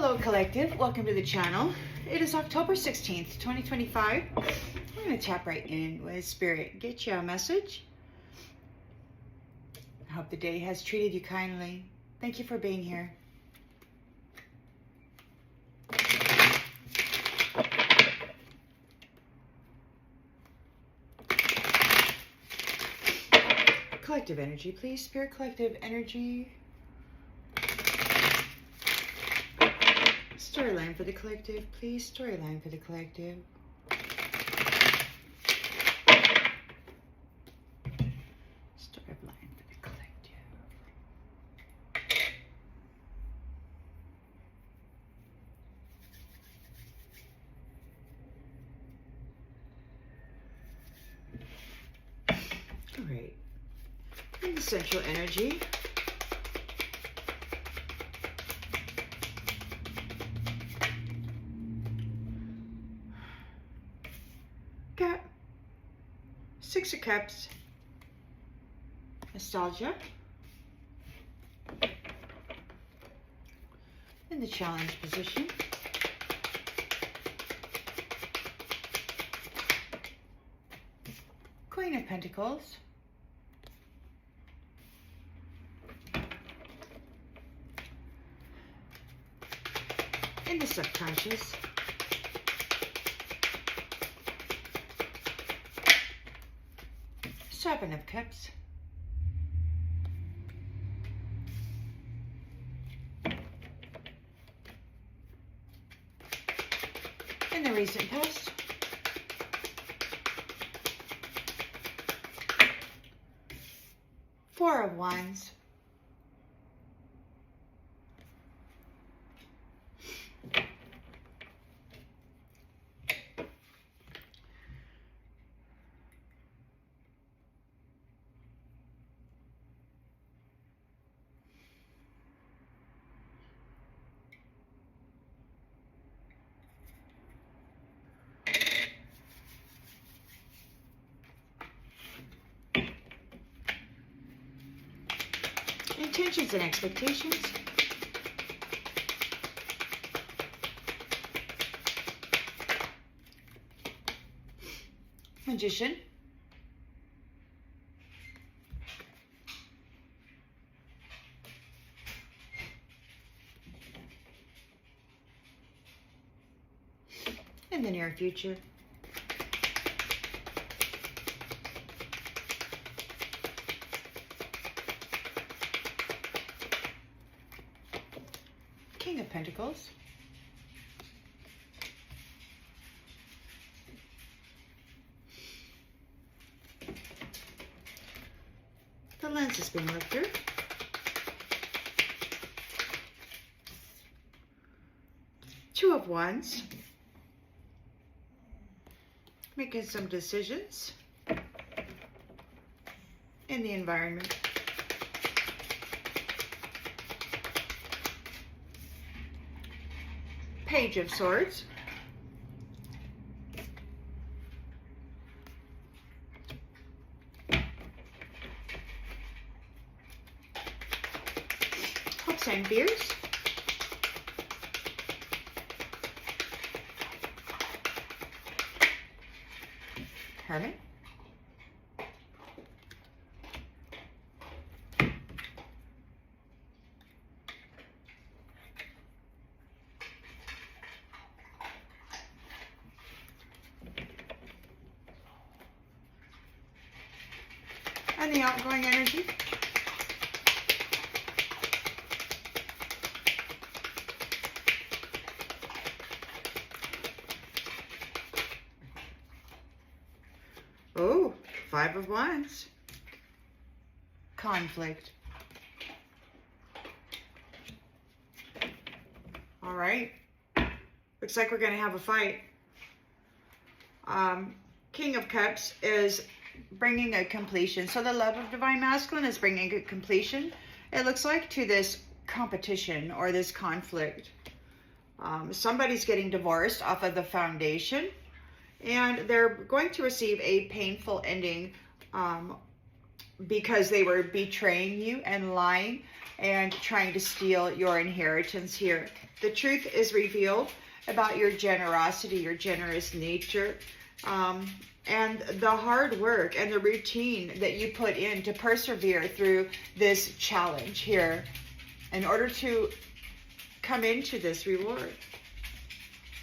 Hello collective, welcome to the channel. It is October 16th, 2025. We're going to tap right in with Spirit. Get you a message. I hope the day has treated you kindly. Thank you for being here. Collective energy, please. Spirit collective energy. Storyline for the collective, please. Storyline for the collective. Storyline for the collective. All right. In the central energy. Got Six of Cups, nostalgia, in the challenge position, Queen of Pentacles, in the subconscious, Seven of Cups, in the recent past, Four of Wands, intentions and expectations, Magician, in the near future, King of Pentacles, the lens is being lifted, Two of Wands, making some decisions in the environment, Page of Swords, hopes and fears, Hermit, and the outgoing energy, oh, Five of Wands, conflict. All right, looks like we're going to have a fight. King of Cups is bringing a completion. So the love of divine masculine is bringing a completion, it looks like, to this competition or this conflict. Somebody's getting divorced off of the foundation, and they're going to receive a painful ending because they were betraying you and lying and trying to steal your inheritance here. The truth is revealed about your generosity, your generous nature, and the hard work and the routine that you put in to persevere through this challenge here in order to come into this reward.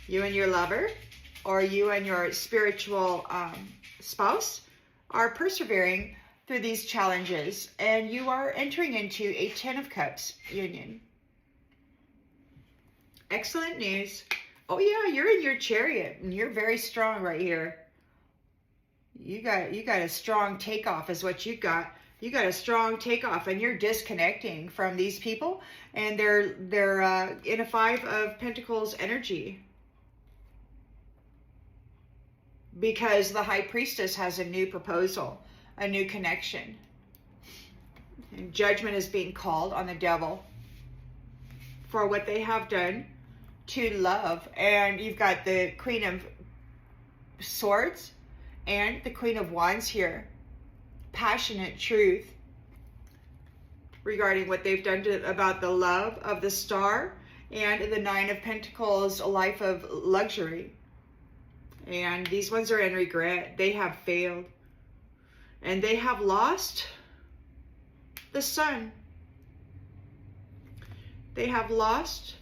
You and your lover, or you and your spiritual spouse, are persevering through these challenges, and you are entering into a 10 of Cups union. Excellent news. Oh yeah, you're in your Chariot, and you're very strong right here. You got a strong takeoff is what you got. You got a strong takeoff, and you're disconnecting from these people, and they're in a 5 of Pentacles energy. Because the High Priestess has a new proposal, a new connection. And judgment is being called on the devil for what they have done to love. And you've got the Queen of Swords and the Queen of Wands here. Passionate truth regarding what they've done about the love of the Star, and the 9 of Pentacles, a life of luxury. And these ones are in regret. They have failed. And they have lost the sun. They have lost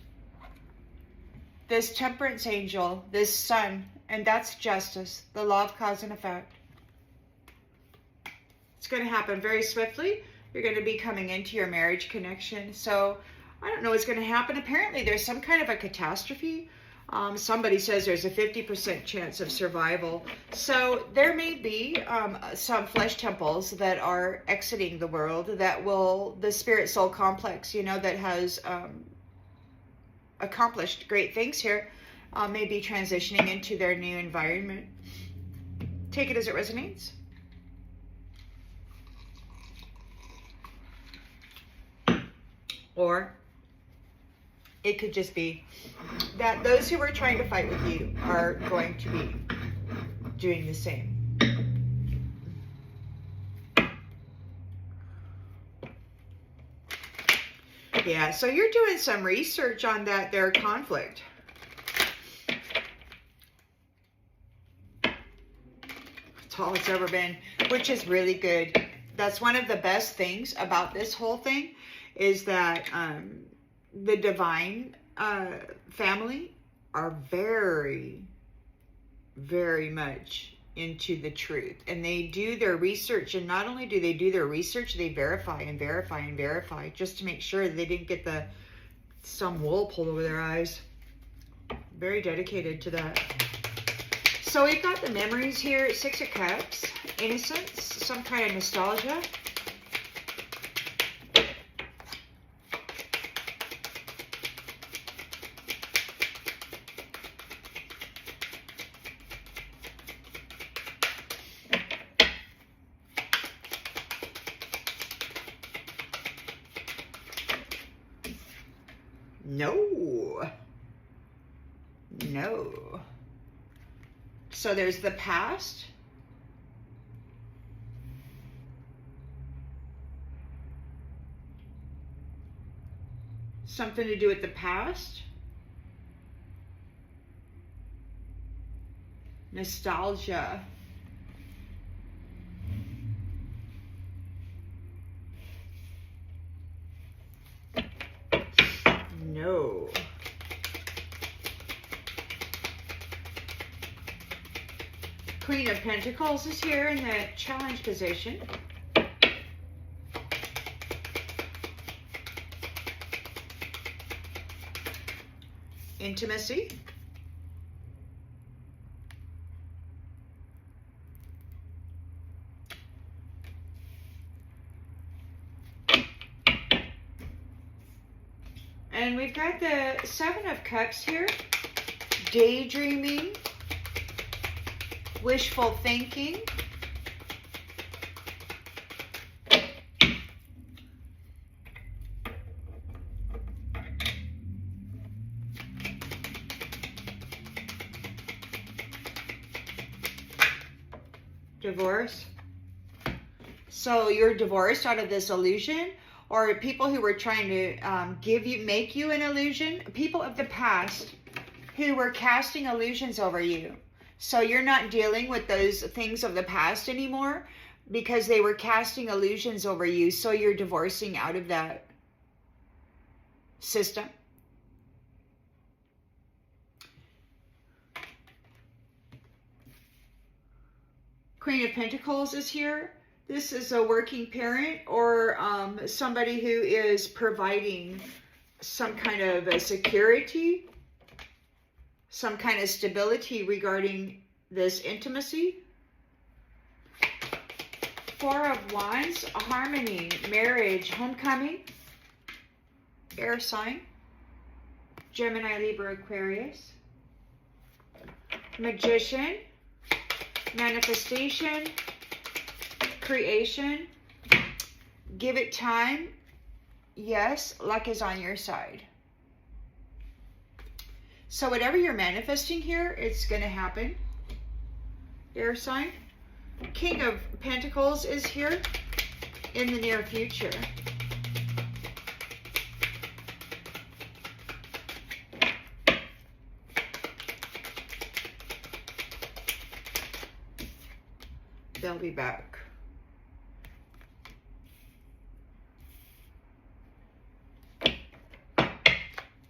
this temperance angel, this sun. And that's justice, the law of cause and effect. It's going to happen very swiftly. You're going to be coming into your marriage connection. So I don't know what's going to happen. Apparently there's some kind of a catastrophe. Somebody says there's a 50% chance of survival. So there may be some flesh temples that are exiting the world that will, the spirit soul complex, you know, that has accomplished great things here, may be transitioning into their new environment. Take it as it resonates. Or it could just be that those who were trying to fight with you are going to be doing the same. Yeah, so you're doing some research on that there conflict. It's all it's ever been, which is really good. That's one of the best things about this whole thing, is that the divine family are very, very much into the truth, and they do their research. And not only do they do their research, they verify and verify and verify, just to make sure that they didn't get some wool pulled over their eyes. Very dedicated to that. So we've got the memories here. 6 of Cups, innocence, some kind of nostalgia. No. So there's the past. Something to do with the past. Nostalgia. No. Queen of Pentacles is here in the challenge position. Intimacy. And we've got the 7 of Cups here. Daydreaming. Wishful thinking. Divorce. So you're divorced out of this illusion, or people who were trying to make you an illusion, people of the past who were casting illusions over you. So you're not dealing with those things of the past anymore because they were casting illusions over you. So you're divorcing out of that system. Queen of Pentacles is here. This is a working parent or somebody who is providing some kind of a security, some kind of stability regarding this intimacy. Four of Wands, harmony, marriage, homecoming, air sign, Gemini, Libra, Aquarius, Magician, manifestation, creation, give it time. Yes, luck is on your side. So whatever you're manifesting here, it's going to happen. Air sign. King of Pentacles is here in the near future. They'll be back.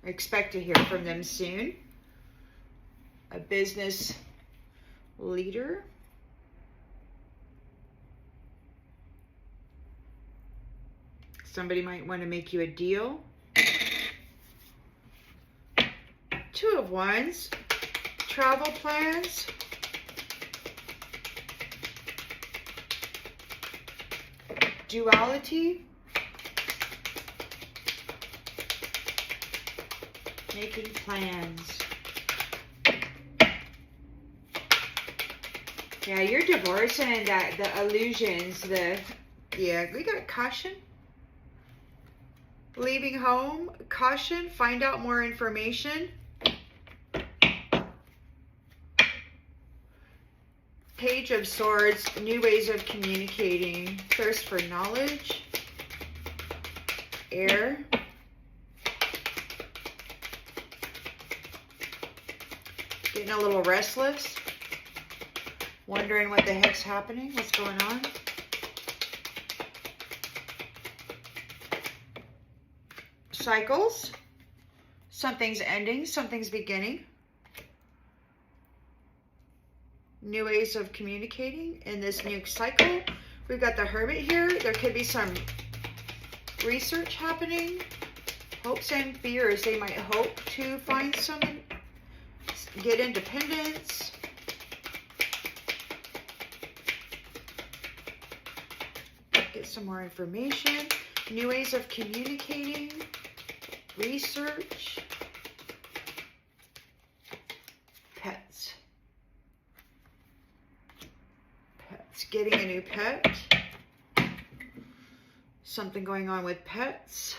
Expect to hear from them soon. A business leader. Somebody might want to make you a deal. Two of Wands. Travel plans. Duality. Making plans. Yeah, you're divorcing the illusions, we got caution. Leaving home, caution, find out more information. Page of Swords, new ways of communicating, thirst for knowledge, air. Getting a little restless, wondering what the heck's happening, what's going on. Cycles, something's ending, something's beginning. New ways of communicating in this new cycle. We've got the Hermit here. There could be some research happening. Hopes and fears. They might hope to find some, get independence. Get some more information. New ways of communicating. Research. Pets. Getting a new pet. Something going on with pets.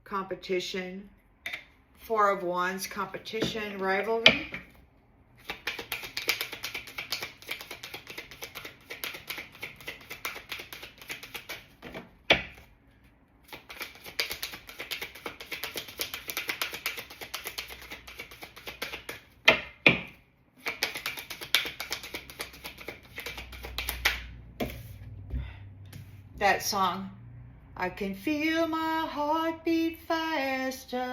Competition. Four of Wands, competition, rivalry. That song, I can feel my heart beat faster.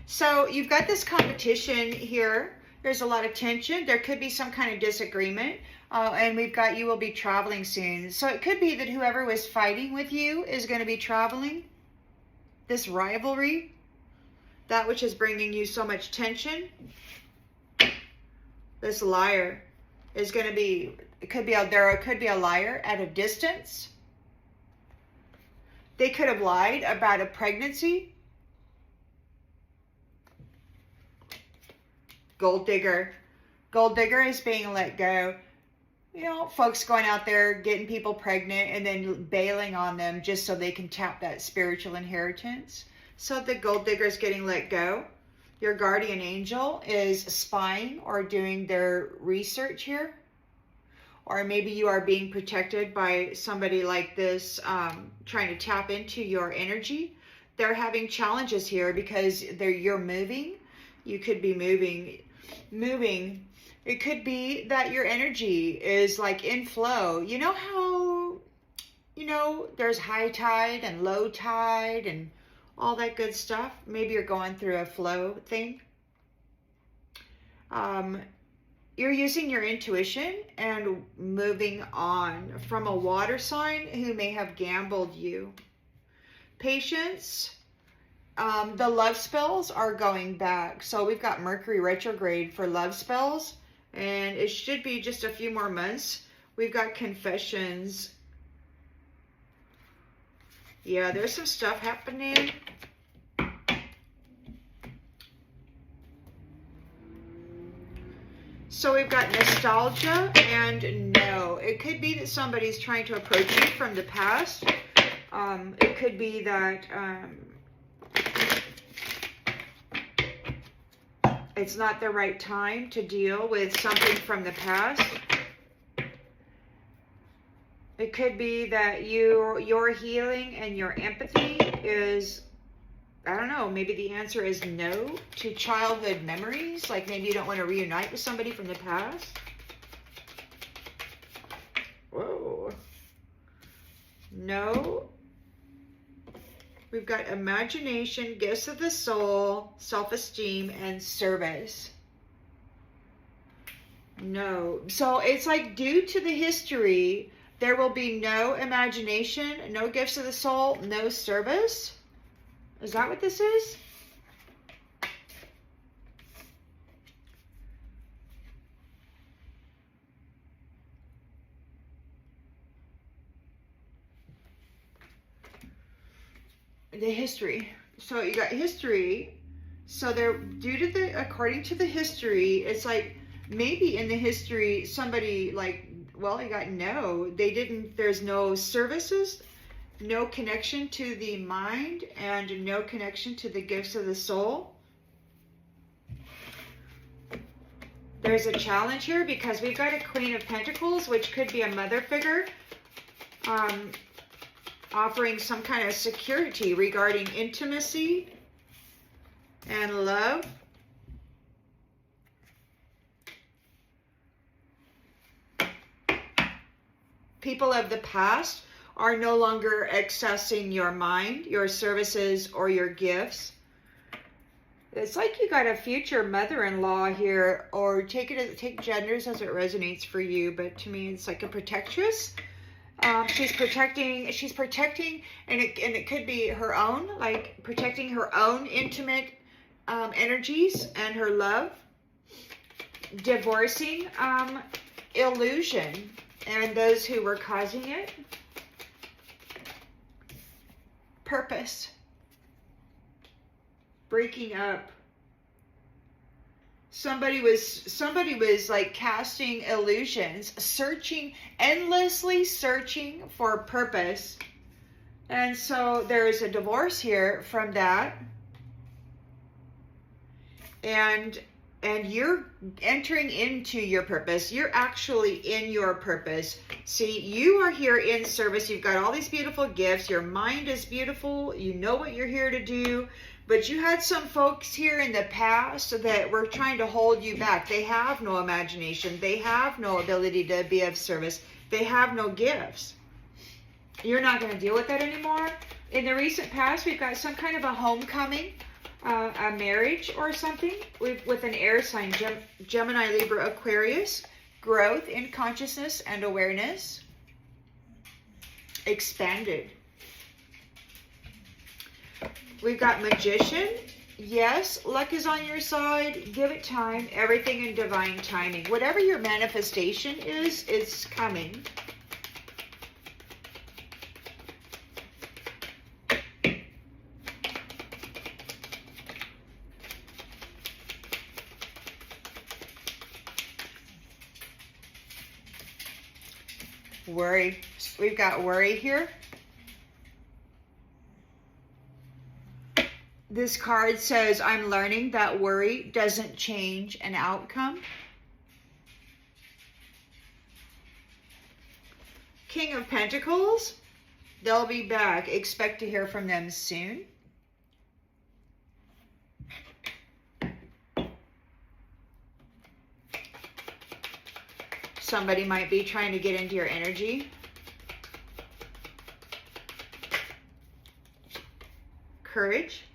So you've got this competition here. There's a lot of tension. There could be some kind of disagreement. And we've got you will be traveling soon. So it could be that whoever was fighting with you is going to be traveling. This rivalry, that which is bringing you so much tension. This liar is going to be, there could be a liar at a distance. They could have lied about a pregnancy. Gold digger. Gold digger is being let go. You know, folks going out there getting people pregnant and then bailing on them just so they can tap that spiritual inheritance. So the gold digger is getting let go. Your guardian angel is spying or doing their research here. Or maybe you are being protected by somebody like this, trying to tap into your energy. They're having challenges here because you're moving. You could be moving. It could be that your energy is like in flow. You know how, there's high tide and low tide and all that good stuff. Maybe you're going through a flow thing. You're using your intuition and moving on from a water sign who may have gambled you. Patience. The love spells are going back. So we've got Mercury retrograde for love spells. And it should be just a few more months. We've got confessions. Yeah, there's some stuff happening. So we've got nostalgia and no. It could be that somebody's trying to approach you from the past. It could be that it's not the right time to deal with something from the past. It could be that your healing and your empathy is, I don't know, maybe the answer is no to childhood memories. Like maybe you don't want to reunite with somebody from the past. Whoa. No. We've got imagination, gifts of the soul, self-esteem, and service. No. So it's like due to the history, there will be no imagination, no gifts of the soul, no service. Is that what this is? The history. So you got history. So they're according to the history, it's like maybe in the history somebody like, well, you got no. There's no services, no connection to the mind, and no connection to the gifts of the soul. There's a challenge here because we've got a Queen of Pentacles, which could be a mother figure, offering some kind of security regarding intimacy and love. People of the past are no longer accessing your mind, your services, or your gifts. It's like you got a future mother-in-law here, or take genders as it resonates for you, but to me it's like a protectress. She's protecting, and it could be her own, like protecting her own intimate energies and her love. Divorcing illusion and those who were causing it. Purpose. Breaking up. Somebody was like casting illusions, endlessly searching for purpose. And so there is a divorce here from that. And you're entering into your purpose. You're actually in your purpose. See, you are here in service. You've got all these beautiful gifts. Your mind is beautiful. You know what you're here to do. But you had some folks here in the past that were trying to hold you back. They have no imagination. They have no ability to be of service. They have no gifts. You're not going to deal with that anymore. In the recent past, we've got some kind of a homecoming, a marriage or something with an air sign, Gemini, Libra, Aquarius. Growth in consciousness and awareness. Expanded. We've got Magician. Yes, luck is on your side. Give it time. Everything in divine timing. Whatever your manifestation is, it's coming. Worry. We've got worry here. This card says, I'm learning that worry doesn't change an outcome. King of Pentacles, they'll be back. Expect to hear from them soon. Somebody might be trying to get into your energy. Courage.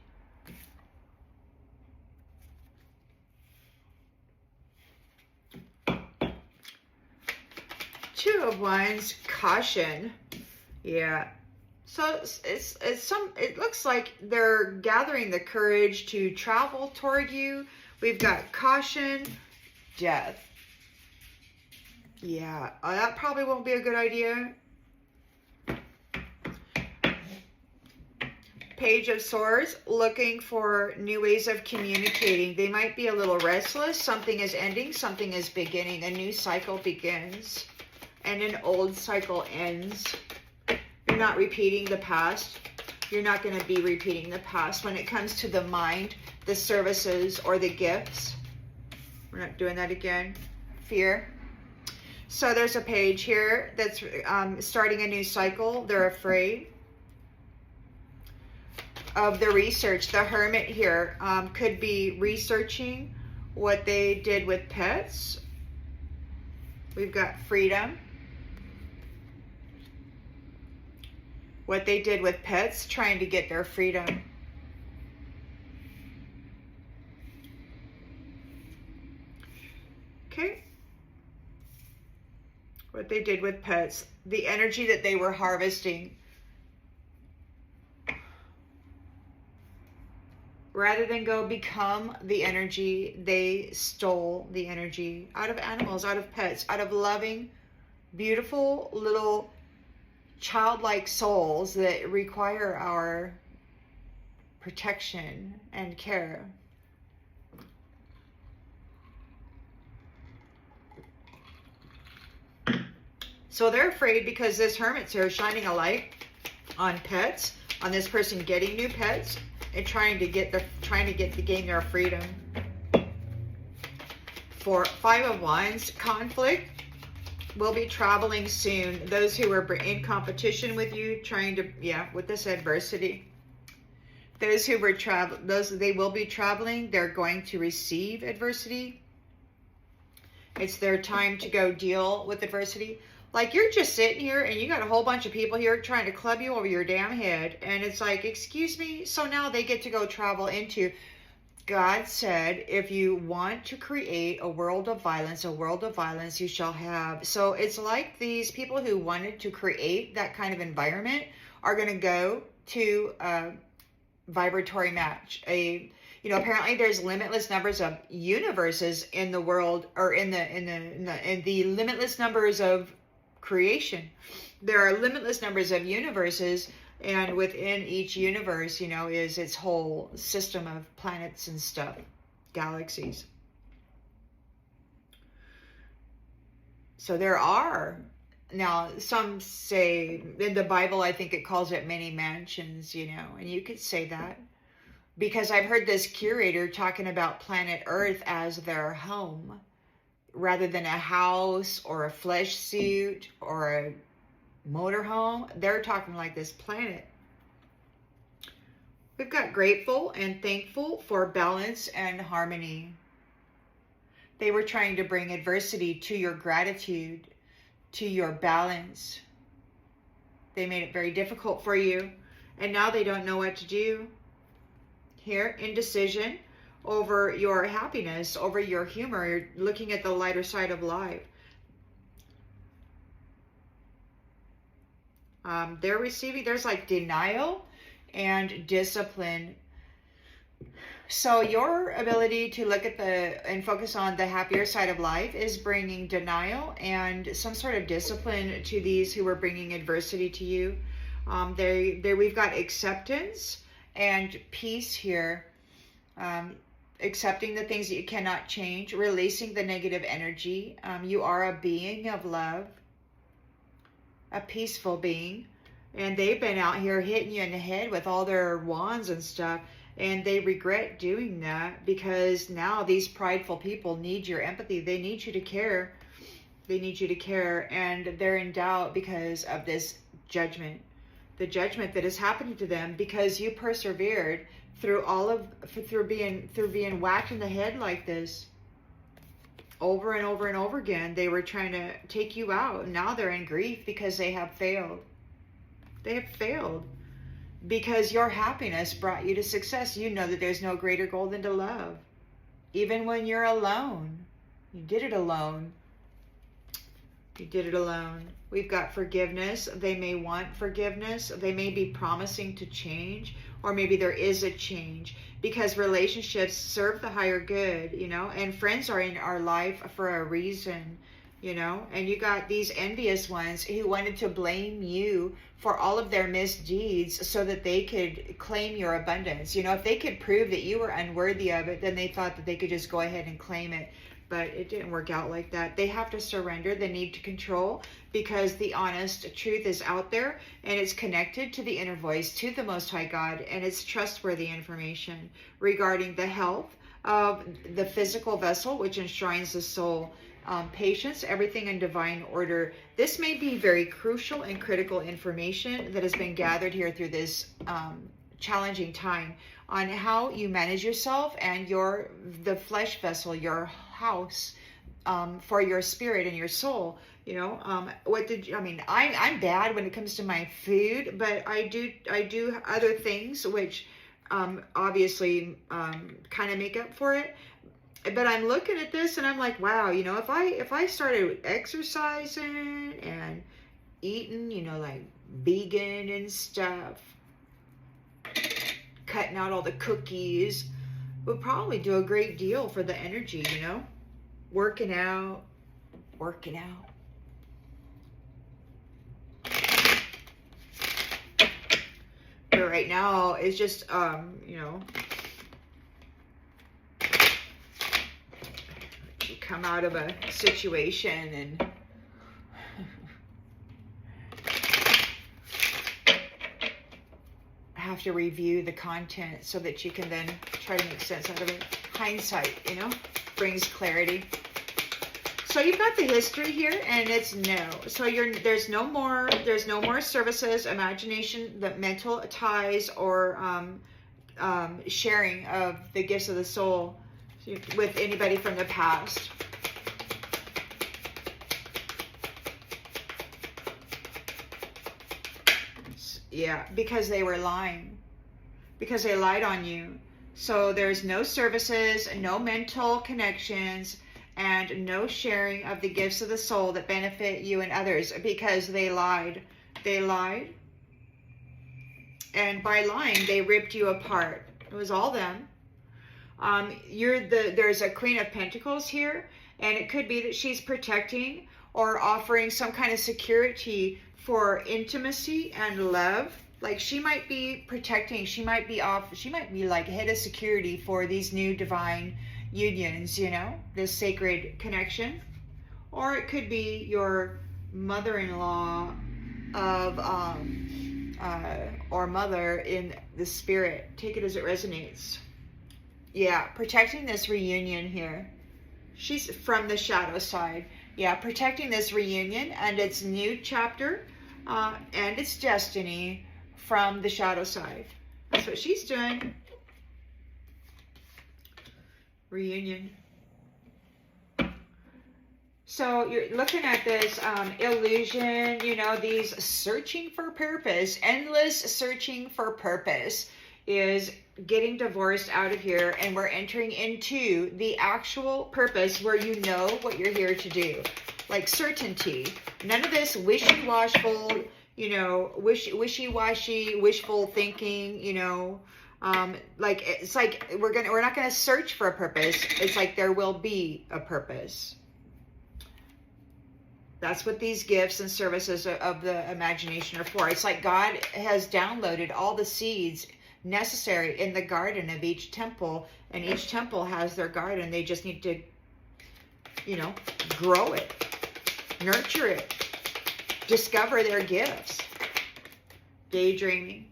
Two of Wands, caution. Yeah. So it looks like they're gathering the courage to travel toward you. We've got caution, death. Yeah, that probably won't be a good idea. Page of Swords, looking for new ways of communicating. They might be a little restless. Something is ending, something is beginning. A new cycle begins and an old cycle ends. You're not repeating the past. You're not going to be repeating the past when it comes to the mind, the services, or the gifts. We're not doing that again. Fear. So there's a page here that's starting a new cycle. They're afraid of the research. The Hermit here could be researching what they did with pets. We've got freedom. What they did with pets, trying to get their freedom. Okay. What they did with pets, the energy that they were harvesting. Rather than go become the energy, they stole the energy out of animals, out of pets, out of loving, beautiful little childlike souls that require our protection and care. So they're afraid because this Hermit's here shining a light on pets, on this person getting new pets and trying to gain their freedom. For Five of Wands, conflict. Will be traveling soon. Those who are in competition with you, trying to, with this adversity. Those who were they will be traveling. They're going to receive adversity. It's their time to go deal with adversity. Like, you're just sitting here and you got a whole bunch of people here trying to club you over your damn head. And it's like, excuse me. So now they get to go travel into. God said, if you want to create a world of violence you shall have. So it's like these people who wanted to create that kind of environment are going to go to a vibratory match. Apparently there's limitless numbers of universes in the world, or in the limitless numbers of creation. There are limitless numbers of universes. And within each universe, is its whole system of planets and stuff, galaxies. So there are, now some say, in the Bible, I think it calls it many mansions, and you could say that. Because I've heard this curator talking about planet Earth as their home, rather than a house or a flesh suit or a motorhome. They're talking like this planet. We've got grateful and thankful for balance and harmony. They were trying to bring adversity to your gratitude, to your balance. They made it very difficult for you, and now they don't know what to do. Here, indecision over your happiness, over your humor. You're looking at the lighter side of life. They're receiving, there's like denial and discipline. So your ability to look at and focus on the happier side of life is bringing denial and some sort of discipline to these who are bringing adversity to you. We've got acceptance and peace here. Accepting the things that you cannot change, releasing the negative energy. You are a being of love, a peaceful being, and they've been out here hitting you in the head with all their wands and stuff, And they regret doing that because now these prideful people need your empathy. They need you to care. They need you to care. And they're in doubt because of this judgment. The judgment that is happening to them because you persevered through being whacked in the head like this. Over and over and over again. They were trying to take you out. Now they're in grief because they have failed. They have failed. Because your happiness brought you to success. You know that there's no greater goal than to love. Even when you're alone. You did it alone. You did it alone. We've got forgiveness. They may want forgiveness. They may be promising to change. Or maybe there is a change. Because relationships serve the higher good, you know. And friends are in our life for a reason, you know. And you got these envious ones who wanted to blame you for all of their misdeeds so that they could claim your abundance. You know, if they could prove that you were unworthy of it, then they thought that they could just go ahead and claim it. But it didn't work out like that. They have to surrender the need to control because the honest truth is out there and it's connected to the inner voice, to the Most High God, and it's trustworthy information regarding the health of the physical vessel, which enshrines the soul. Patience, everything in divine order. This may be very crucial and critical information that has been gathered here through this challenging time on how you manage yourself and the flesh vessel, your house, for your spirit and your soul. You know, I'm bad when it comes to my food, but I do other things which obviously kind of make up for it. But I'm looking at this and I'm like, wow, you know, if I started exercising and eating, you know, like vegan and stuff, cutting out all the cookies, would probably do a great deal for the energy, you know, working out. But right now it's just, you know, you come out of a situation and have to review the content so that you can then try to make sense out of it. Hindsight, you know, brings clarity. So you've got the history here, and it's no. So there's no more services, imagination, the mental ties, or sharing of the gifts of the soul with anybody from the past. Yeah, because they were lying. Because they lied on you. So there's no services, no mental connections, and no sharing of the gifts of the soul that benefit you and others because they lied. They lied. And by lying, they ripped you apart. It was all them. There's a Queen of Pentacles here, and it could be that she's protecting or offering some kind of security for intimacy and love. Like she might be protecting, she might be like head of security for these new divine unions, you know, this sacred connection. Or it could be your mother-in-law or mother in the spirit. Take it as it resonates. Yeah, protecting this reunion here. She's from the shadow side. Yeah, protecting this reunion and its new chapter and its destiny from the shadow side. That's what she's doing. Reunion. So you're looking at this illusion, you know, these searching for purpose, endless searching for purpose is getting divorced out of here, and we're entering into the actual purpose where you know what you're here to do. Like certainty. None of this wishy-washful, you know, wishy-washy, wishful thinking, you know. Like it's like we're not gonna search for a purpose. It's like there will be a purpose. That's what these gifts and services of the imagination are for. It's like God has downloaded all the seeds necessary in the garden of each temple, and each temple has their garden. They just need to, you know, grow it, nurture it, discover their gifts. Daydreaming.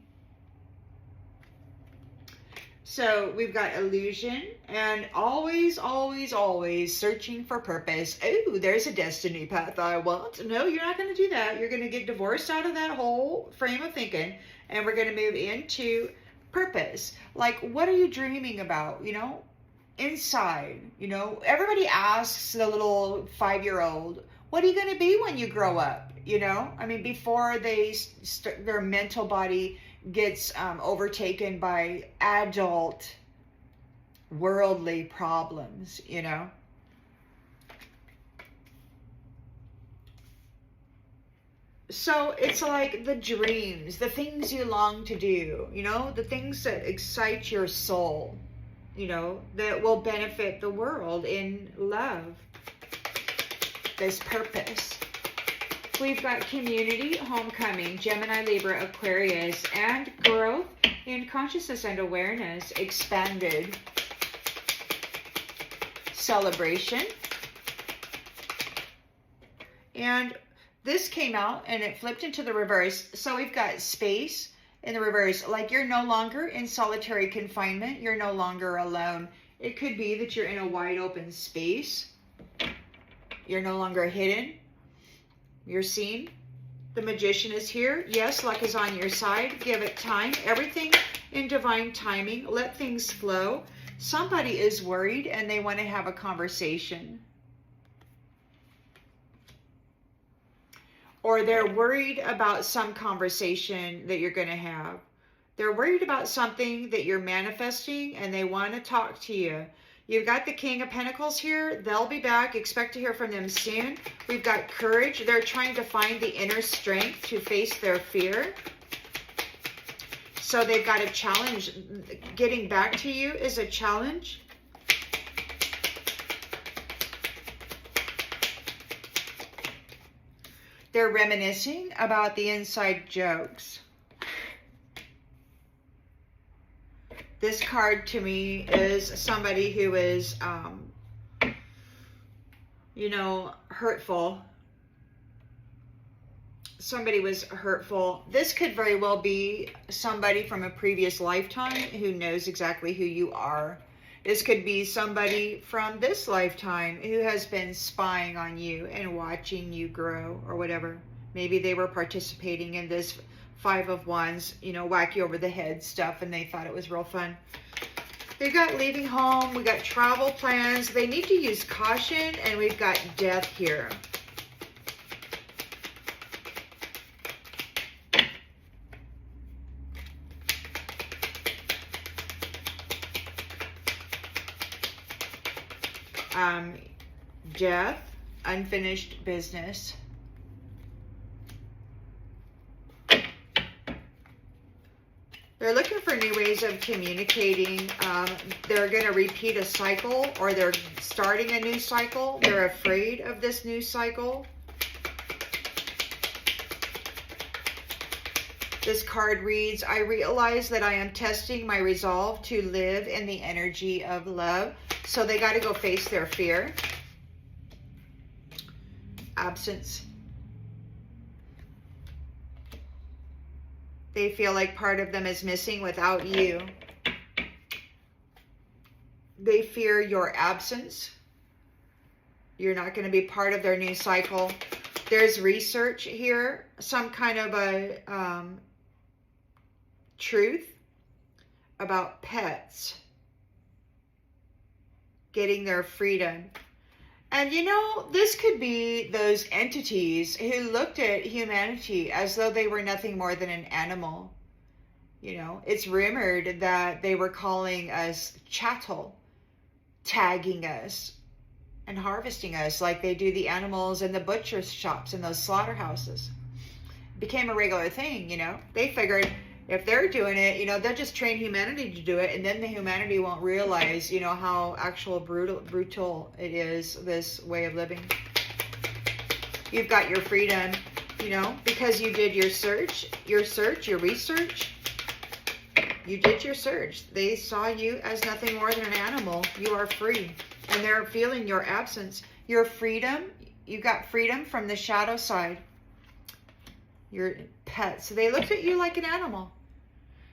So we've got illusion and always, always, always searching for purpose. Oh, there's a destiny path I want. No, you're not going to do that. You're going to get divorced out of that whole frame of thinking, and we're going to move into purpose. Like, what are you dreaming about? You know, inside, you know, everybody asks the little 5-year-old, what are you going to be when you grow up? You know, I mean, before their mental body gets overtaken by adult worldly problems, you know. So it's like the dreams, the things you long to do, you know, the things that excite your soul, you know, that will benefit the world in love. This purpose. We've got community, homecoming, Gemini, Libra, Aquarius, and growth in consciousness and awareness, expanded, celebration. And this came out and it flipped into the reverse. So we've got space in the reverse, like you're no longer in solitary confinement. You're no longer alone. It could be that you're in a wide open space. You're no longer hidden. You're seen. The magician is here. Yes, luck is on your side. Give it time. Everything in divine timing. Let things flow. Somebody is worried and they want to have a conversation. Or they're worried about some conversation that you're going to have. They're worried about something that you're manifesting and they want to talk to you. You've got the King of Pentacles here. They'll be back. Expect to hear from them soon. We've got courage. They're trying to find the inner strength to face their fear. So they've got a challenge. Getting back to you is a challenge. They're reminiscing about the inside jokes. This card to me is somebody who is, you know, hurtful. Somebody was hurtful. This could very well be somebody from a previous lifetime who knows exactly who you are. This could be somebody from this lifetime who has been spying on you and watching you grow or whatever. Maybe they were participating in this 5 of Wands, you know, whack you over the head stuff, and they thought it was real fun. They got leaving home. We got travel plans. They need to use caution, and we've got death here. Death, unfinished business. They're looking for new ways of communicating. They're going to repeat a cycle, or they're starting a new cycle. They're afraid of this new cycle. This card reads, I realize that I am testing my resolve to live in the energy of love. So they got to go face their fear. Absence. They feel like part of them is missing without you. They fear your absence. You're not going to be part of their new cycle. There's research here, some kind of a truth about pets getting their freedom. And you know, this could be those entities who looked at humanity as though they were nothing more than an animal. You know, it's rumored that they were calling us chattel, tagging us and harvesting us like they do the animals in the butcher shops and those slaughterhouses. It became a regular thing, you know. They figured if they're doing it, you know, they'll just train humanity to do it, and then the humanity won't realize, you know, how actual brutal it is, this way of living. You've got your freedom, you know, because you did your search, your research. You did your search. They saw you as nothing more than an animal. You are free, and they're feeling your absence. Your freedom, you got freedom from the shadow side. Your pet. So they looked at you like an animal.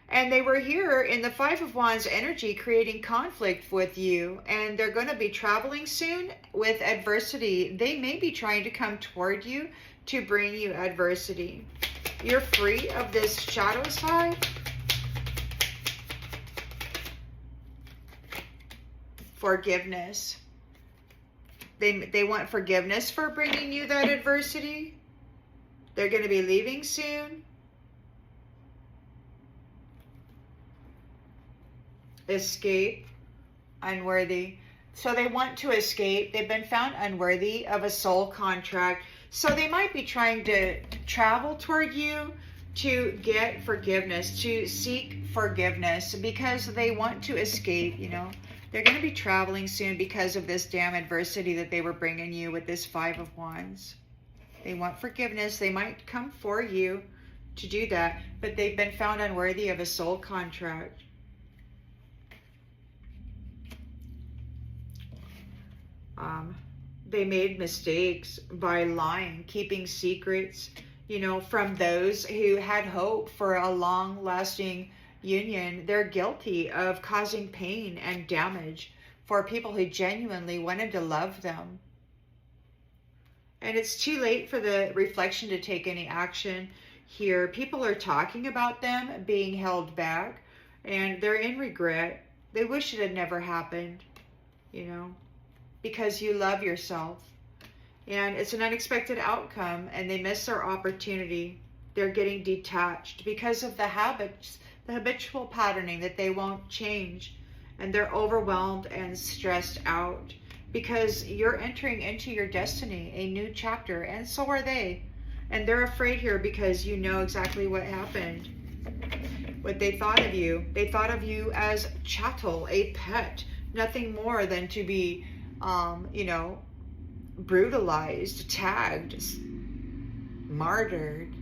And they were here in the Five of Wands energy creating conflict with you. And they're going to be traveling soon with adversity. They may be trying to come toward you to bring you adversity. You're free of this shadow side. Forgiveness. They want forgiveness for bringing you that adversity. They're going to be leaving soon. Escape. Unworthy. So they want to escape. They've been found unworthy of a soul contract. So they might be trying to travel toward you to get forgiveness, to seek forgiveness, because they want to escape, you know. They're going to be traveling soon because of this damn adversity that they were bringing you with this Five of Wands. They want forgiveness. They might come for you to do that, but they've been found unworthy of a soul contract. They made mistakes by lying, keeping secrets, you know, from those who had hope for a long-lasting union. They're guilty of causing pain and damage for people who genuinely wanted to love them. And it's too late for the reflection to take any action here. People are talking about them being held back, and they're in regret. They wish it had never happened, you know, because you love yourself. And it's an unexpected outcome, and they miss their opportunity. They're getting detached because of the habits, the habitual patterning that they won't change. And they're overwhelmed and stressed out because you're entering into your destiny, a new chapter, and so are they. And they're afraid here because you know exactly what happened, what they thought of you. They thought of you as chattel, a pet, nothing more than to be, you know, brutalized, tagged, martyred,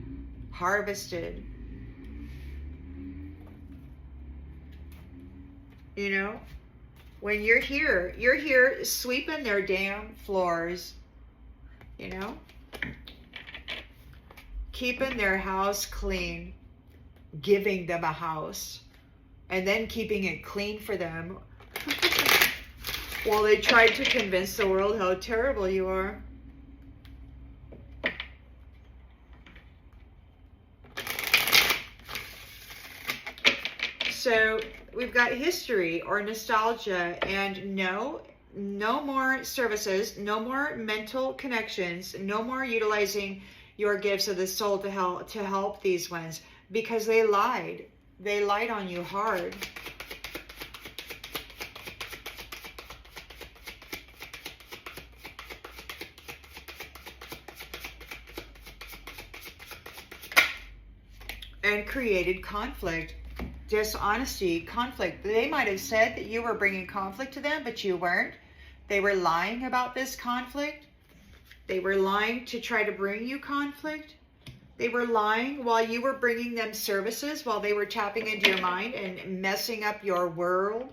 harvested. You know, when you're here sweeping their damn floors, you know, keeping their house clean, giving them a house, and then keeping it clean for them while they tried to convince the world how terrible you are. So we've got history or nostalgia, and no more services, no more mental connections, no more utilizing your gifts of the soul to help these ones, because they lied. They lied on you hard. And created conflict, dishonesty, conflict. They might have said that you were bringing conflict to them, but you weren't. They were lying about this conflict. They were lying to try to bring you conflict. They were lying while you were bringing them services, while they were tapping into your mind and messing up your world,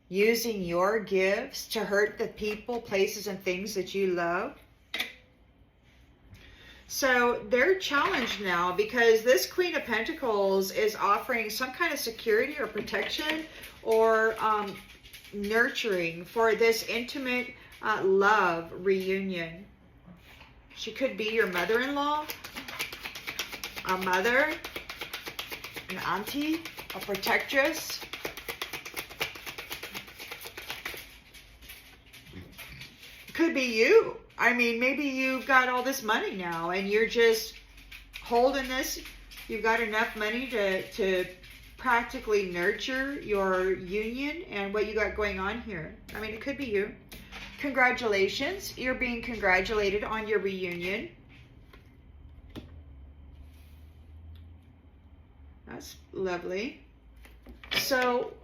using your gifts to hurt the people, places, and things that you love. So they're challenged now because this Queen of Pentacles is offering some kind of security or protection or nurturing for this intimate love reunion. She could be your mother-in-law, a mother, an auntie, a protectress. Could be you. I mean, maybe you've got all this money now and you're just holding this. You've got enough money to practically nurture your union and what you got going on here. I mean, it could be you. Congratulations. You're being congratulated on your reunion. That's lovely. So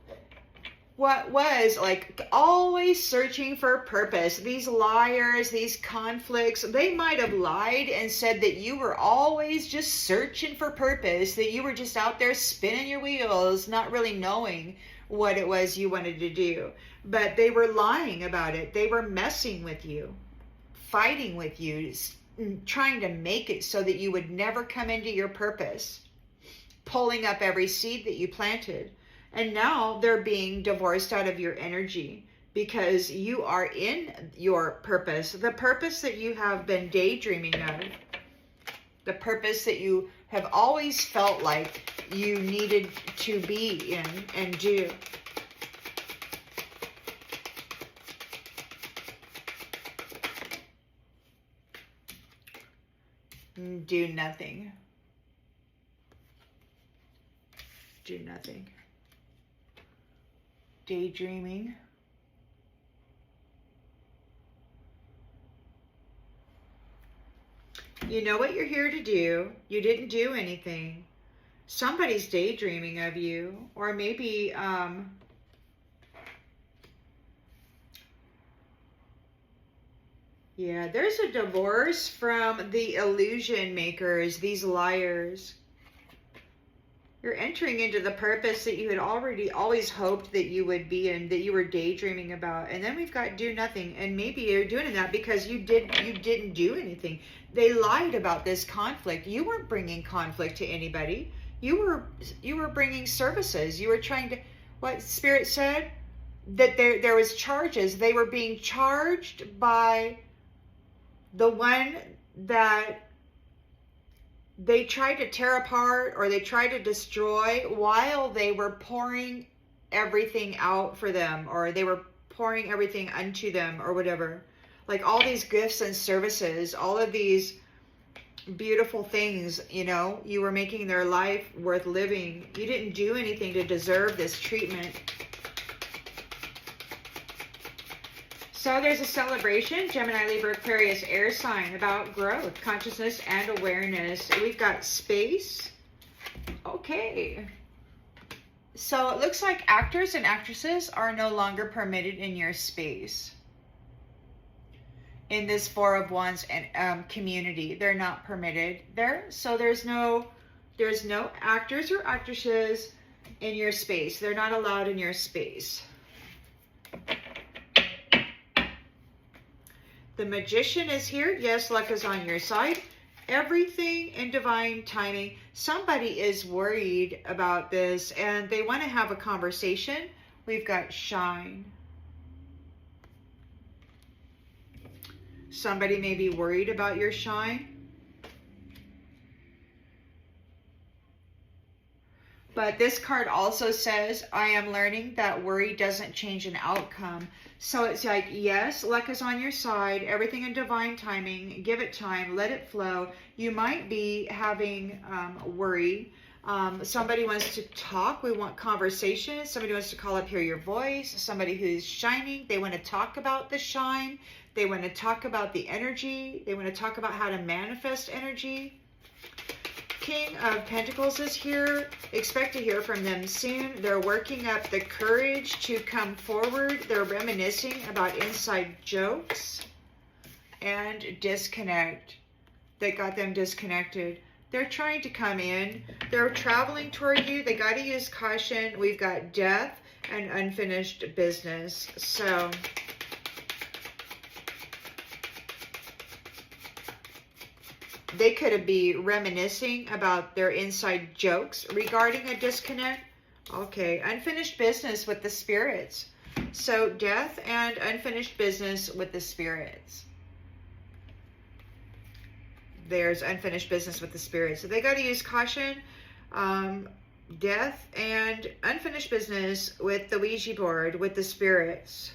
what was like always searching for purpose, these liars, these conflicts, they might have lied and said that you were always just searching for purpose, that you were just out there spinning your wheels, not really knowing what it was you wanted to do. But they were lying about it. They were messing with you, fighting with you, trying to make it so that you would never come into your purpose. pulling up every seed that you planted. And now they're being divorced out of your energy because you are in your purpose, the purpose that you have been daydreaming of, the purpose that you have always felt like you needed to be in and do. Do nothing. Do nothing. Daydreaming. You know what you're here to do. You didn't do anything. Somebody's daydreaming of you. Or maybe, yeah, there's a divorce from the illusion makers, these liars. You're entering into the purpose that you had already always hoped that you would be in, that you were daydreaming about. And then we've got do nothing. And maybe you're doing that because you didn't do anything. They lied about this conflict. You weren't bringing conflict to anybody. You were bringing services. You were trying to, what Spirit said, that there was charges. They were being charged by the one that they tried to tear apart or they tried to destroy while they were pouring everything out for them, or they were pouring everything unto them, or whatever. Like all these gifts and services, all of these beautiful things, you know, you were making their life worth living. You didn't do anything to deserve this treatment. So there's a celebration, Gemini, Libra, Aquarius, air sign, about growth, consciousness, and awareness. We've got space. Okay. So it looks like actors and actresses are no longer permitted in your space. In this Four of Wands and community, they're not permitted there. So there's no actors or actresses in your space. They're not allowed in your space. The Magician is here. Yes, luck is on your side. Everything in divine timing. Somebody is worried about this and they want to have a conversation. We've got shine. Somebody may be worried about your shine. But this card also says, I am learning that worry doesn't change an outcome. So it's like, yes, luck is on your side. Everything in divine timing. Give it time. Let it flow. You might be having worry. Somebody wants to talk. We want conversation. Somebody wants to call up, hear your voice. Somebody who's shining. They want to talk about the shine. They want to talk about the energy. They want to talk about how to manifest energy. King of Pentacles is here. Expect to hear from them soon. They're working up the courage to come forward. They're reminiscing about inside jokes and disconnect that got them disconnected. They're trying to come in. They're traveling toward you. They got to use caution. We've got death and unfinished business. So they could be reminiscing about their inside jokes regarding a disconnect. Okay, unfinished business with the spirits. So death and unfinished business with the spirits. There's unfinished business with the spirits. So they got to use caution. Death and unfinished business with the Ouija board, with the spirits.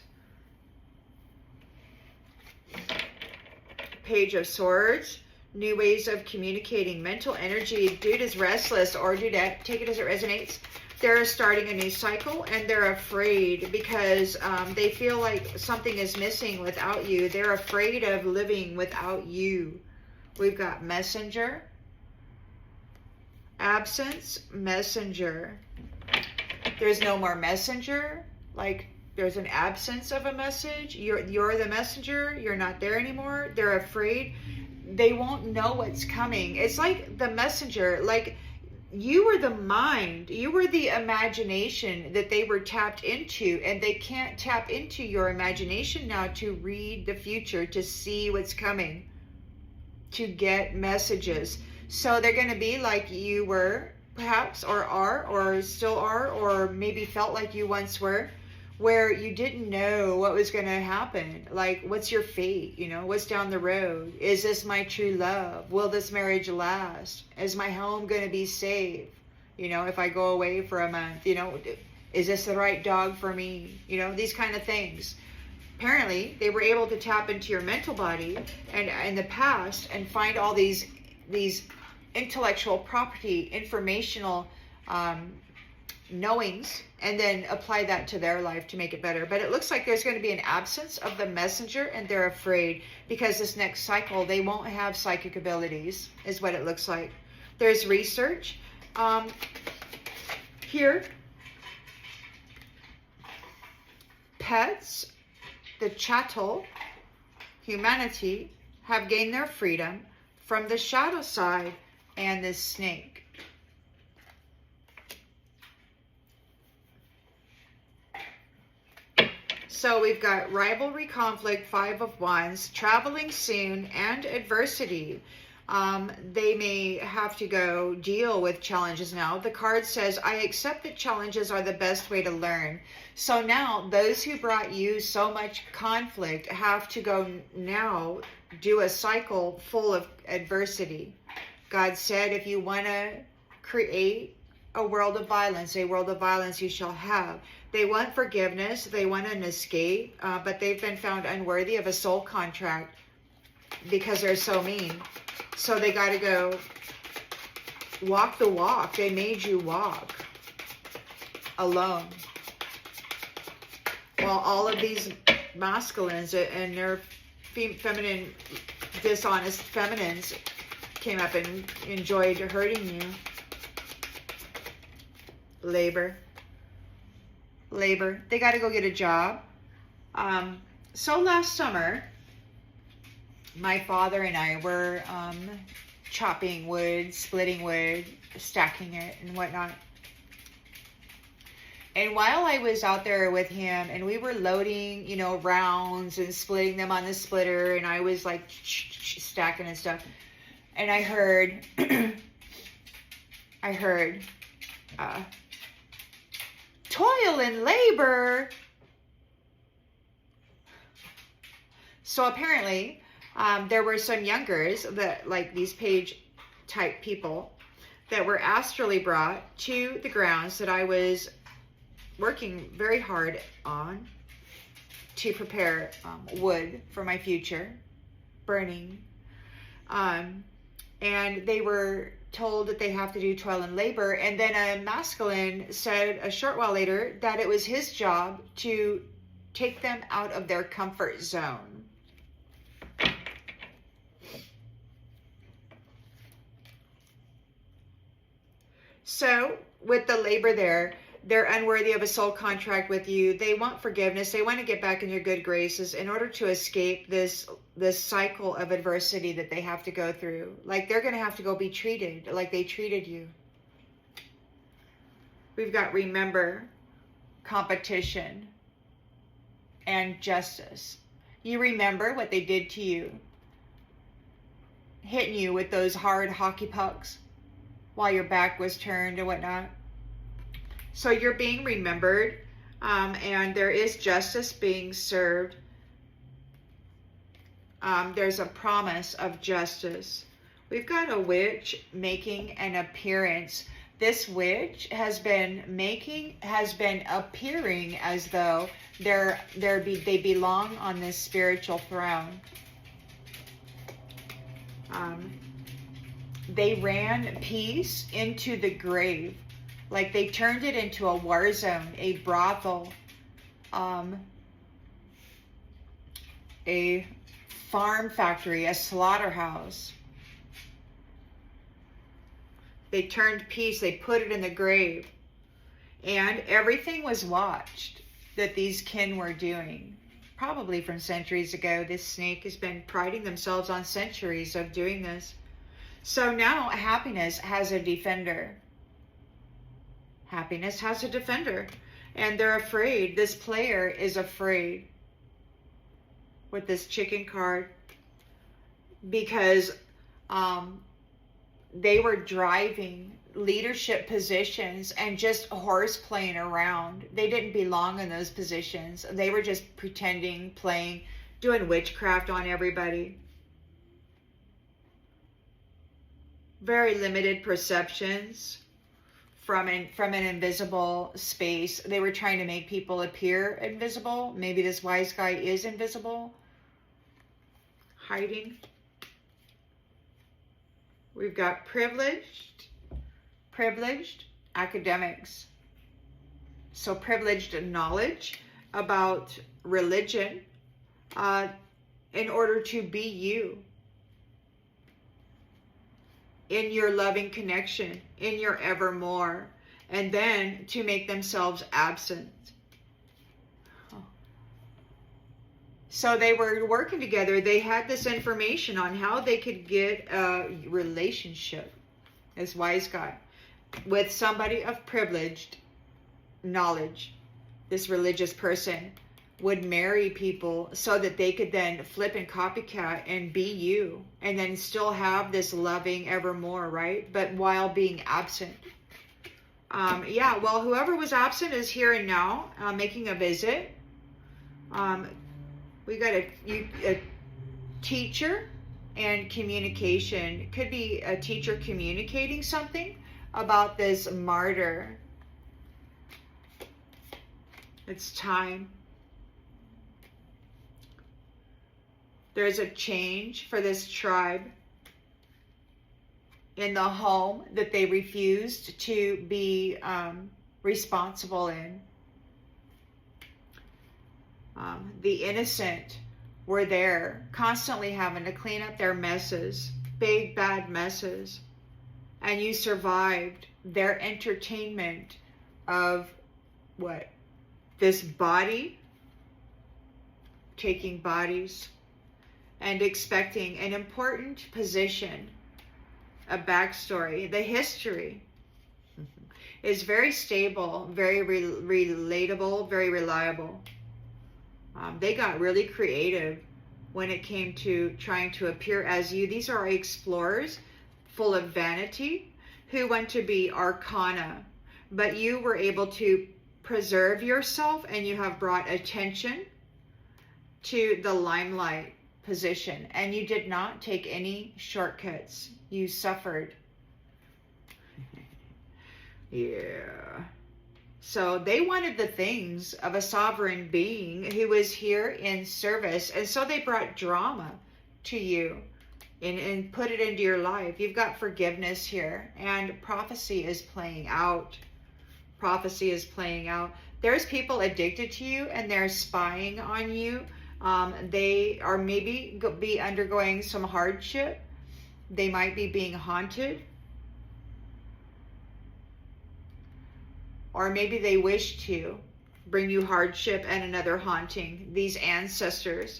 Page of Swords. New ways of communicating, mental energy. Dude is restless, or dude, take it as it resonates. They're starting a new cycle and they're afraid because they feel like something is missing without you. They're afraid of living without you. We've got messenger, absence, messenger. There's no more messenger. Like there's an absence of a message. You're the messenger. You're not there anymore. They're afraid. They won't know what's coming. It's like the messenger, like you were the mind, you were the imagination that they were tapped into, and they can't tap into your imagination now to read the future, to see what's coming, to get messages. So they're going to be like you were perhaps, or still are, or maybe felt like you once were, where you didn't know what was going to happen. Like, what's your fate? You know, what's down the road? Is this my true love? Will this marriage last? Is my home going to be safe? You know, if I go away for a month, you know, is this the right dog for me? You know, these kind of things. Apparently, they were able to tap into your mental body and in the past and find all these intellectual property, informational knowings, and then apply that to their life to make it better. But it looks like there's going to be an absence of the messenger, and they're afraid because this next cycle they won't have psychic abilities, is what it looks like. There's research here. Pets, the chattle, humanity, have gained their freedom from the shadow side and this snake. So we've got rivalry, conflict, 5 of Wands, traveling soon, and adversity. They may have to go deal with challenges now. The card says, I accept that challenges are the best way to learn. So now those who brought you so much conflict have to go now do a cycle full of adversity. God said, if you want to create a world of violence you shall have. They want forgiveness. They want an escape, but they've been found unworthy of a soul contract because they're so mean. So they got to go walk the walk. They made you walk alone. While all of these masculines and their feminine, dishonest feminines came up and enjoyed hurting you. Labor. They got to go get a job. So last summer, my father and I were chopping wood, splitting wood, stacking it and whatnot. And while I was out there with him and we were loading, you know, rounds and splitting them on the splitter, and I was like stacking and stuff, and I heard, toil and labor. So apparently, there were some youngers that, like these page type people, that were astrally brought to the grounds that I was working very hard on to prepare wood for my future burning. And they were told that they have to do toil and labor. And then a masculine said a short while later that it was his job to take them out of their comfort zone. So with the labor there, they're unworthy of a soul contract with you. They want forgiveness. They want to get back in your good graces in order to escape this cycle of adversity that they have to go through. Like they're going to have to go be treated like they treated you. We've got remember, competition, and justice. You remember what they did to you, hitting you with those hard hockey pucks while your back was turned and whatnot. So you're being remembered, and there is justice being served. There's a promise of justice. We've got a witch making an appearance. This witch has been appearing as though they belong on this spiritual throne. They ran peace into the grave. Like they turned it into a war zone, a brothel, a farm factory, a slaughterhouse. They turned peace, they put it in the grave. And everything was watched that these kin were doing. Probably from centuries ago. This snake has been priding themselves on centuries of doing this. So now happiness has a defender. Happiness has a defender, and they're afraid. This player is afraid with this chicken card because they were driving leadership positions and just horse playing around. They didn't belong in those positions. They were just pretending, playing, doing witchcraft on everybody. Very limited perceptions from an invisible space. They were trying to make people appear invisible. Maybe this wise guy is invisible. Hiding. We've got privileged academics. So privileged knowledge about religion in order to be you. In your loving connection, in your evermore, and then to make themselves absent. So they were working together. They had this information on how they could get a relationship, this wise guy, with somebody of privileged knowledge. This religious person would marry people so that they could then flip and copycat and be you, and then still have this loving evermore, right? But while being absent. Yeah, well, whoever was absent is here and now, making a visit. We got a teacher and communication. It could be a teacher communicating something about this martyr. It's time. There's a change for this tribe in the home that they refused to be responsible in. The innocent were there, constantly having to clean up their messes, big bad messes, and you survived their entertainment of what? This body, taking bodies, and expecting an important position, a backstory. The history is very stable, very relatable, very reliable. They got really creative when it came to trying to appear as you. These are explorers full of vanity who want to be arcana, but you were able to preserve yourself, and you have brought attention to the limelight position, and you did not take any shortcuts. You suffered. Yeah. So they wanted the things of a sovereign being who was here in service, and so they brought drama to you and put it into your life. You've got forgiveness here, and prophecy is playing out. Prophecy is playing out. There's people addicted to you, and they're spying on you. They are maybe be undergoing some hardship. They might be being haunted. Or maybe they wish to bring you hardship and another haunting. These ancestors,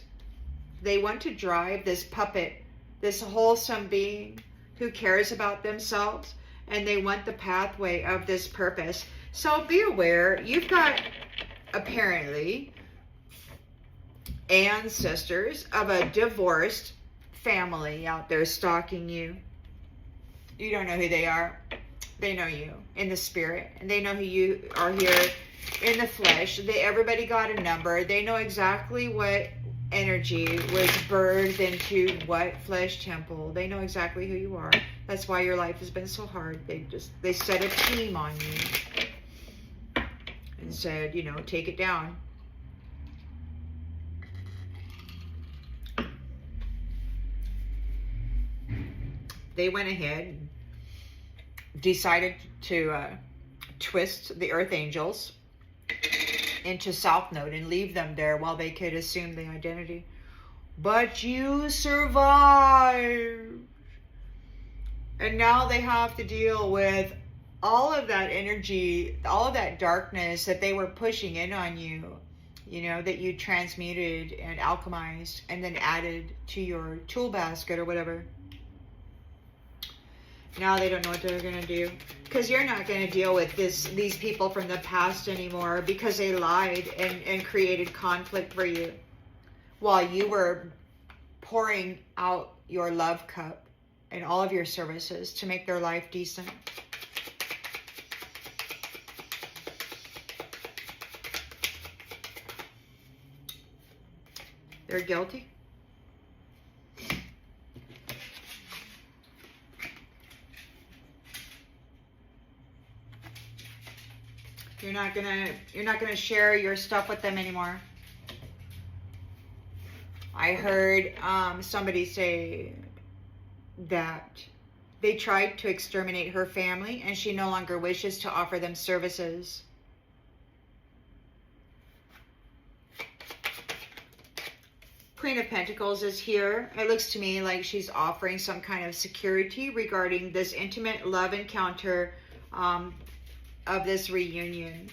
they want to drive this puppet, this wholesome being who cares about themselves, and they want the pathway of this purpose. So be aware, you've got apparently ancestors of a divorced family out there stalking you. You don't know who they are. They know you in the spirit, and they know who you are here in the flesh. Everybody got a number. They know exactly what energy was birthed into what flesh temple. They know exactly who you are. That's why your life has been so hard. They set a team on you and said, you know, take it down. They went ahead and decided to twist the earth angels into South Node and leave them there while they could assume the identity. But you survived. And now they have to deal with all of that energy, all of that darkness that they were pushing in on you, you know, that you transmuted and alchemized and then added to your tool basket or whatever. Now they don't know what they're going to do, because you're not going to deal with these people from the past anymore, because they lied and created conflict for you while you were pouring out your love cup and all of your services to make their life decent. They're guilty. You're not gonna share your stuff with them anymore. I heard somebody say that they tried to exterminate her family and she no longer wishes to offer them services. Queen of Pentacles is here. It looks to me like she's offering some kind of security regarding this intimate love encounter of this reunion.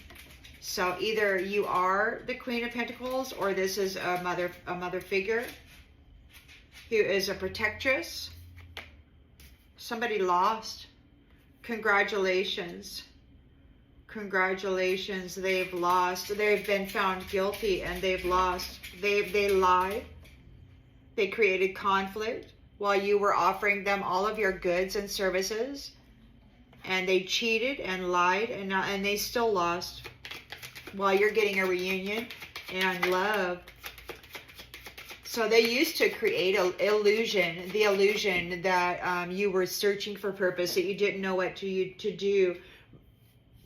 So either you are the Queen of Pentacles, or this is a mother figure who is a protectress. Somebody lost. Congratulations. Congratulations. They've lost. They've been found guilty and they've lost. They lied. They created conflict while you were offering them all of your goods and services. And they cheated and lied, and they still lost while you're getting a reunion and love. So they used to create an illusion, the illusion that you were searching for purpose, that you didn't know what to do.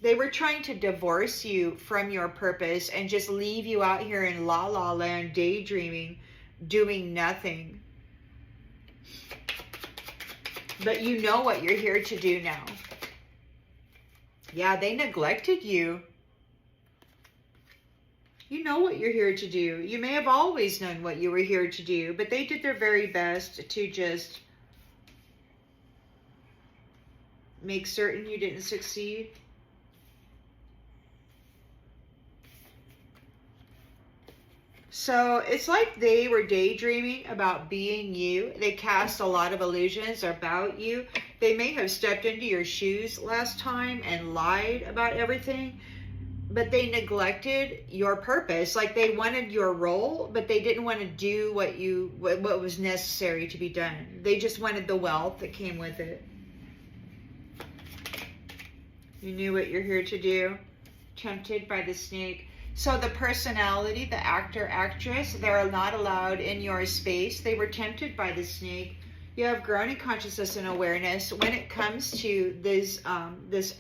They were trying to divorce you from your purpose and just leave you out here in la la land, daydreaming, doing nothing. But you know what you're here to do now. Yeah, they neglected you. You know what you're here to do. You may have always known what you were here to do, but they did their very best to just make certain you didn't succeed. So it's like they were daydreaming about being you. They cast a lot of illusions about you. They may have stepped into your shoes last time and lied about everything, but they neglected your purpose. Like they wanted your role, but they didn't want to do what was necessary to be done. They just wanted the wealth that came with it. You knew what you're here to do. Tempted by the snake. So the personality, the actor, actress, they're not allowed in your space. They were tempted by the snake. You have grown in consciousness and awareness when it comes to this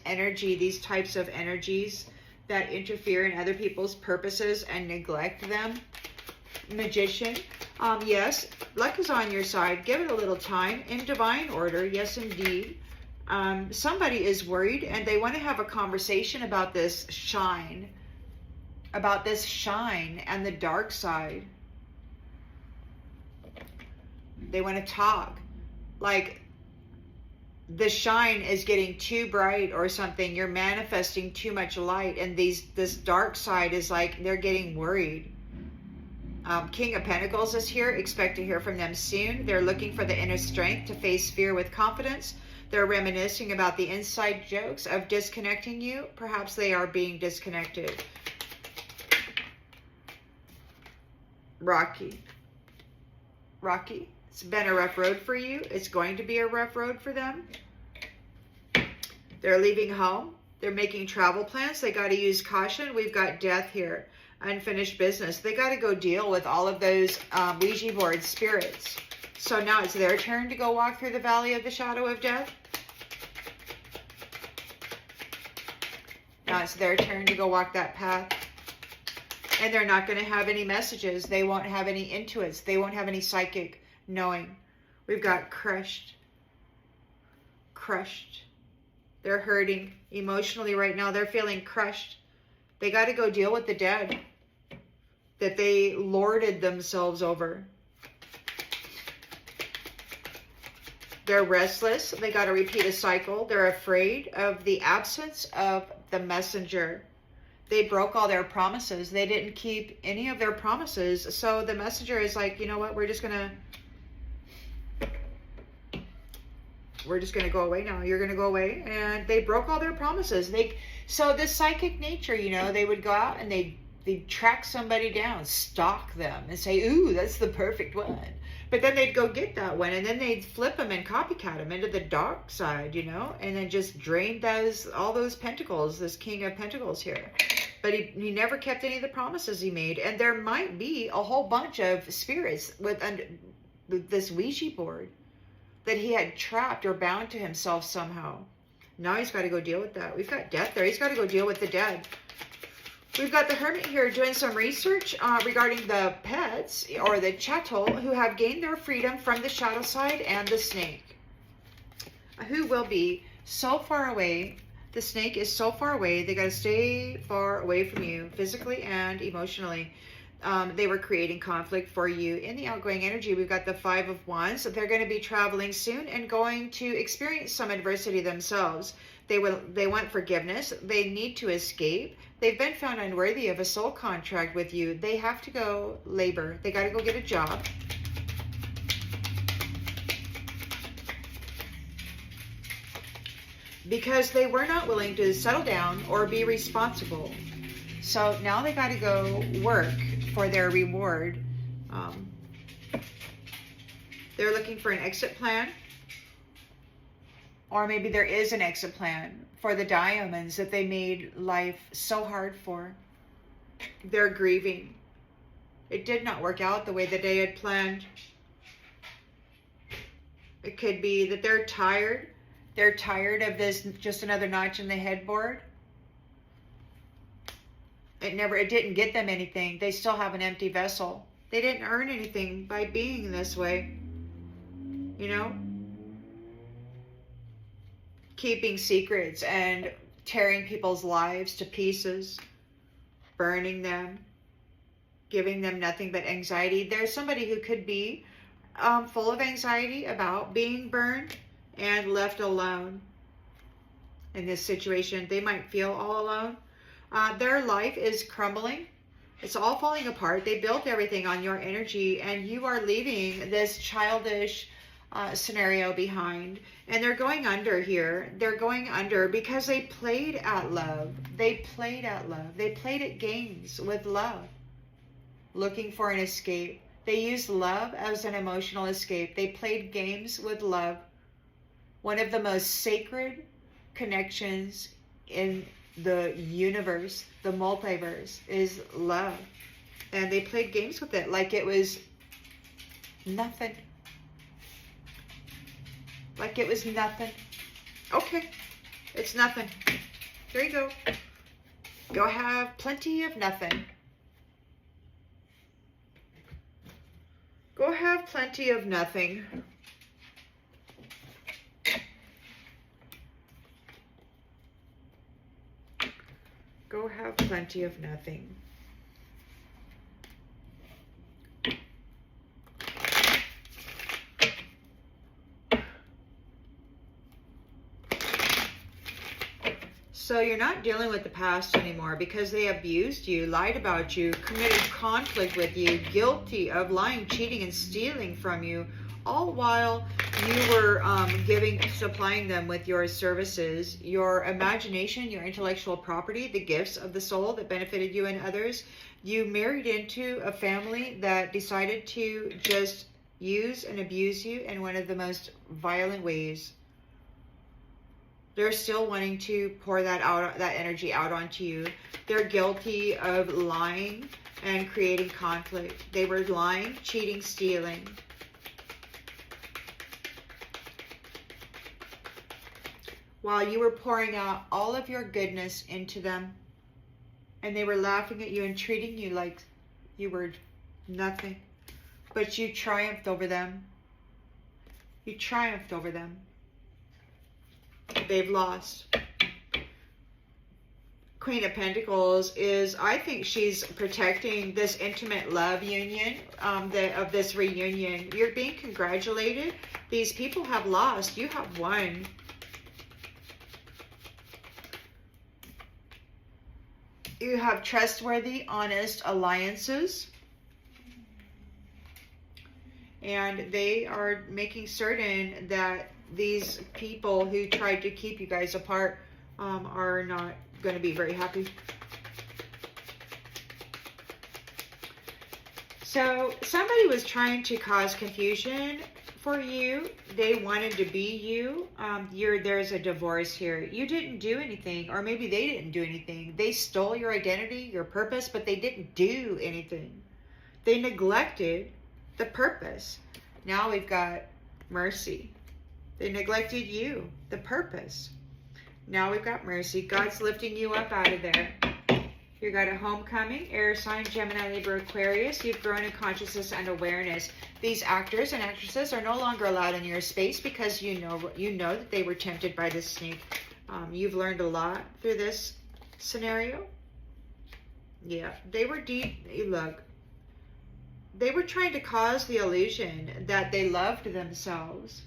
energy, these types of energies that interfere in other people's purposes and neglect them. Magician. Yes, luck is on your side. Give it a little time. In divine order, yes indeed. Somebody is worried and they want to have a conversation about this shine. About this shine and the dark side. They want to talk. Like the shine is getting too bright or something. You're manifesting too much light, and this dark side is like they're getting worried. King of Pentacles is here. Expect to hear from them soon. They're looking for the inner strength to face fear with confidence. They're reminiscing about the inside jokes of disconnecting you. Perhaps they are being disconnected. Rocky. It's been a rough road for you. It's going to be a rough road for them. They're leaving home. They're making travel plans. They got to use caution. We've got death here. Unfinished business. They got to go deal with all of those Ouija board spirits. So now it's their turn to go walk through the valley of the shadow of death. Now it's their turn to go walk that path. And they're not going to have any messages. They won't have any intuits. They won't have any psychic knowing. We've got crushed. They're hurting emotionally right now. They're feeling crushed. They got to go deal with the dead that they lorded themselves over. They're restless. They got to repeat a cycle. They're afraid of the absence of the messenger. They broke all their promises. They didn't keep any of their promises. So the messenger is like, you know what? We're just gonna go away now. You're gonna go away. And they broke all their promises. So this psychic nature, you know, they would go out and they'd track somebody down, stalk them and say, ooh, that's the perfect one. But then they'd go get that one, and then they'd flip them and copycat them into the dark side, you know, and then just drain all those pentacles, this King of Pentacles here. but he never kept any of the promises he made. And there might be a whole bunch of spirits with this Ouija board that he had trapped or bound to himself somehow. Now he's got to go deal with that. We've got death there. He's got to go deal with the dead. We've got the hermit here doing some research regarding the pets or the chattle who have gained their freedom from the shadow side and the snake, who will be so far away. The snake is so far away. They got to stay far away from you physically and emotionally. They were creating conflict for you. In the outgoing energy, we've got the Five of Wands. They're going to be traveling soon and going to experience some adversity themselves. They want forgiveness. They need to escape. They've been found unworthy of a soul contract with you. They have to go labor. They got to go get a job. Because they were not willing to settle down or be responsible. So now they got to go work for their reward. They're looking for an exit plan. Or maybe there is an exit plan for the diamonds that they made life so hard for. They're grieving. It did not work out the way that they had planned. It could be that they're tired. They're tired of this, just another notch in the headboard. It didn't get them anything. They still have an empty vessel. They didn't earn anything by being this way. You know? Keeping secrets and tearing people's lives to pieces. Burning them. Giving them nothing but anxiety. There's somebody who could be full of anxiety about being burned and left alone in this situation. They might feel all alone. Their life is crumbling. It's all falling apart. They built everything on your energy, and you are leaving this childish scenario behind. And they're going under here. They're going under because they played at love. They played at love. They played at games with love, looking for an escape. They used love as an emotional escape. They played games with love. One of the most sacred connections in the universe, the multiverse, is love. And they played games with it like it was nothing. Like it was nothing. Okay, it's nothing. There you go. Go have plenty of nothing. Go have plenty of nothing. Go have plenty of nothing. So you're not dealing with the past anymore because they abused you, lied about you, committed conflict with you, guilty of lying, cheating, and stealing from you, all while you were supplying them with your services, your imagination, your intellectual property, the gifts of the soul that benefited you and others. You married into a family that decided to just use and abuse you in one of the most violent ways. They're still wanting to pour that energy out onto you. They're guilty of lying and creating conflict. They were lying, cheating, stealing. While you were pouring out all of your goodness into them, and they were laughing at you and treating you like you were nothing. But you triumphed over them. You triumphed over them. They've lost. Queen of Pentacles is, I think she's protecting this intimate love union, of this reunion. You're being congratulated. These people have lost. You have won. You have trustworthy, honest alliances. And they are making certain that these people who tried to keep you guys apart are not going to be very happy. So somebody was trying to cause confusion for you. They wanted to be you. There's a divorce here. You didn't do anything, or maybe they didn't do anything. They stole your identity, your purpose, but they didn't do anything. They neglected the purpose. Now we've got mercy. They neglected you, the purpose. Now we've got mercy. God's lifting you up out of there. You got a homecoming, air sign, Gemini, Libra, Aquarius. You've grown in consciousness and awareness. These actors and actresses are no longer allowed in your space because you know that they were tempted by this snake. You've learned a lot through this scenario. Yeah, they were deep. Look, they were trying to cause the illusion that they loved themselves,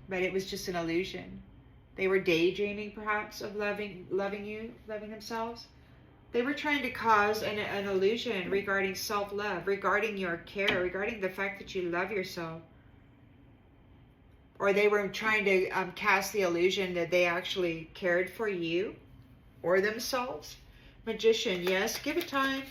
but it was just an illusion. They were daydreaming, perhaps, of loving themselves. They were trying to cause an illusion regarding self-love, regarding your care, regarding the fact that you love yourself. Or they were trying to cast the illusion that they actually cared for you or themselves. Magician, yes, give it time.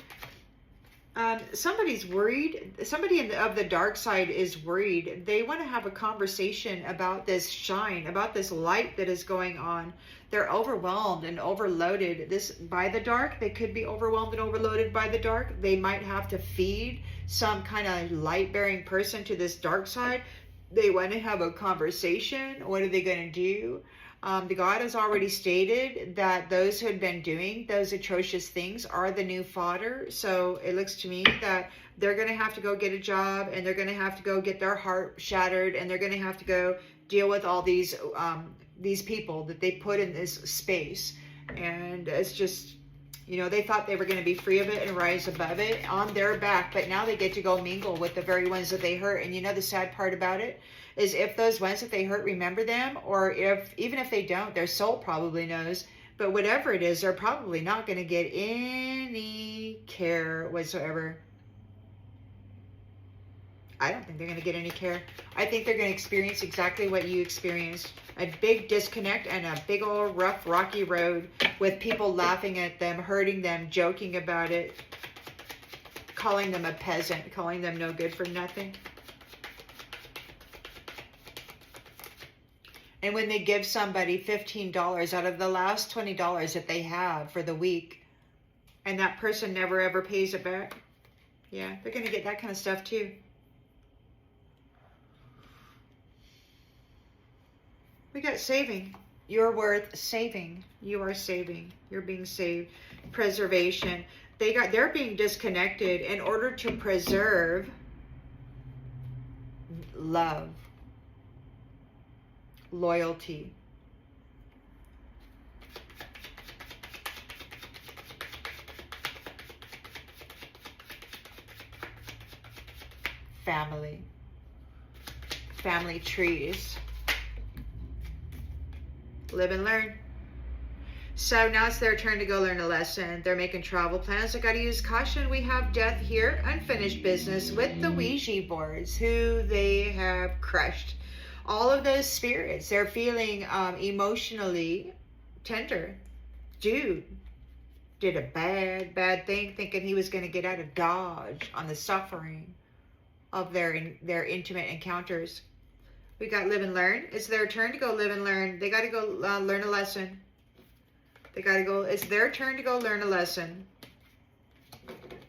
Somebody's worried. Somebody of the dark side is worried. They want to have a conversation about this shine, about this light that is going on. They're overwhelmed and overloaded by the dark. They could be overwhelmed and overloaded by the dark. They might have to feed some kind of light-bearing person to this dark side. They want to have a conversation. What are they going to do? The God has already stated that those who had been doing those atrocious things are the new fodder. So it looks to me that they're going to have to go get a job, and they're going to have to go get their heart shattered, and they're going to have to go deal with all these people that they put in this space. And it's just, they thought they were going to be free of it and rise above it on their back, but now they get to go mingle with the very ones that they hurt. And the sad part about it is, if those ones that they hurt remember them, or even if they don't, their soul probably knows. But whatever it is, they're probably not going to get any care whatsoever. I don't think they're going to get any care. I think they're going to experience exactly what you experienced. A big disconnect and a big old rough, rocky road with people laughing at them, hurting them, joking about it, calling them a peasant, calling them no good for nothing. And when they give somebody $15 out of the last $20 that they have for the week, and that person never ever pays it back, yeah, they're going to get that kind of stuff too. We got saving. You're worth saving. You are saving. You're being saved. Preservation. They're being disconnected in order to preserve love, loyalty, family trees. Live and learn. So now it's their turn to go learn a lesson. They're making travel plans. I got to use caution. We have death here. Unfinished business with the Ouija boards, who they have crushed. All of those spirits, they're feeling emotionally tender. Dude did a bad thing, thinking he was going to get out of Dodge on the suffering of their intimate encounters. We got live and learn. It's their turn to go live and learn. They got to go learn a lesson. They got to go. It's their turn to go learn a lesson.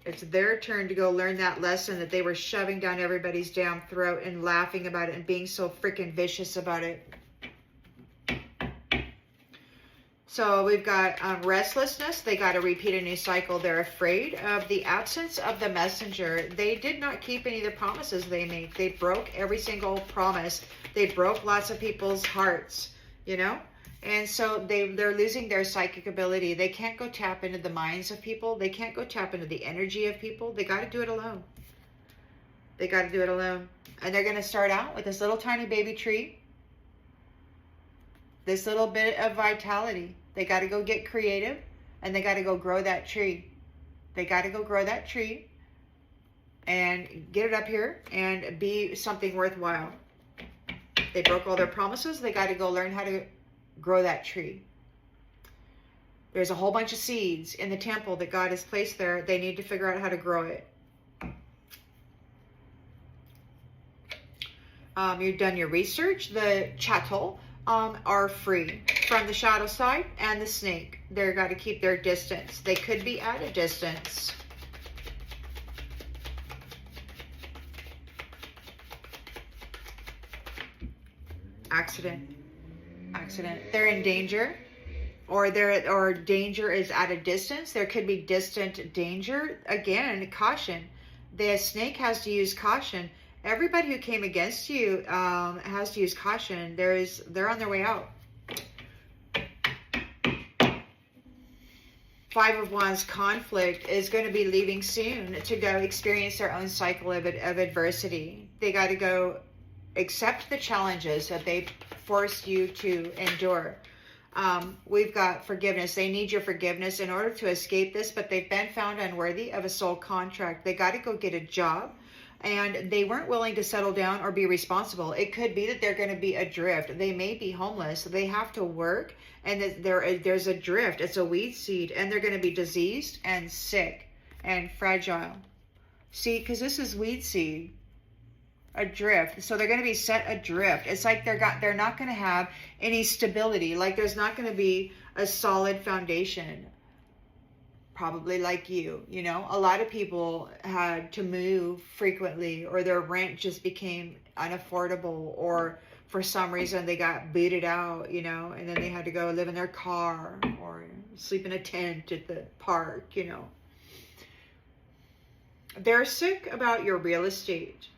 It's their turn to go learn that lesson that they were shoving down everybody's damn throat and laughing about it and being so freaking vicious about it. So we've got restlessness. They got to repeat a new cycle. They're afraid of the absence of the messenger. They did not keep any of the promises they made. They broke every single promise. They broke lots of people's hearts, And so they're losing their psychic ability. They can't go tap into the minds of people. They can't go tap into the energy of people. They got to do it alone. They got to do it alone. And they're going to start out with this little tiny baby tree. This little bit of vitality. They got to go get creative, and they got to go grow that tree. They got to go grow that tree and get it up here and be something worthwhile. They broke all their promises. They got to go learn how to grow that tree. There's a whole bunch of seeds in the temple that God has placed there. They need to figure out how to grow it. You've done your research. The chattle are free from the shadow side, and the snake. They're got to keep their distance. They could be at a distance. Accident. They're in danger, or danger is at a distance. There could be distant danger. Again, caution. The snake has to use caution. Everybody who came against you has to use caution. They're on their way out. Five of Wands conflict is going to be leaving soon to go experience their own cycle of adversity. They got to go accept the challenges that they forced you to endure. We've got forgiveness. They need your forgiveness in order to escape this, but they've been found unworthy of a soul contract. They got to go get a job, and they weren't willing to settle down or be responsible. It could be that they're going to be adrift. They may be homeless. They have to work, and there's a drift. It's a weed seed, and they're going to be diseased and sick and fragile. See, because this is weed seed. Adrift. So they're going to be set adrift. It's like they're not going to have any stability. Like there's not going to be a solid foundation. Probably like you know, a lot of people had to move frequently, or their rent just became unaffordable, or for some reason they got booted out, you know, and then they had to go live in their car or sleep in a tent at the park, you know. They're sick about your real estate.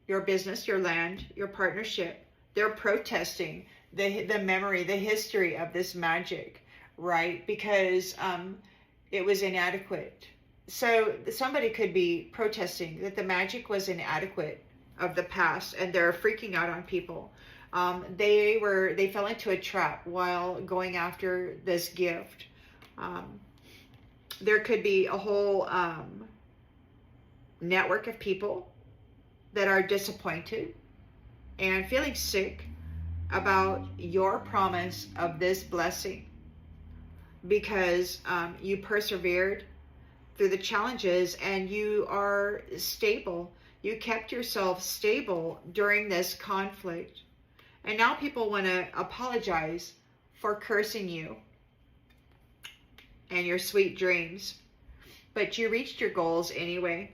Your business, your land, your partnership. They're protesting the memory, the history of this magic, right? Because it was inadequate. So somebody could be protesting that the magic was inadequate of the past, and they're freaking out on people. They fell into a trap while going after this gift. There could be a whole network of people that are disappointed and feeling sick about your promise of this blessing, because you persevered through the challenges and you are stable. You kept yourself stable during this conflict. And now people want to apologize for cursing you and your sweet dreams. But you reached your goals anyway,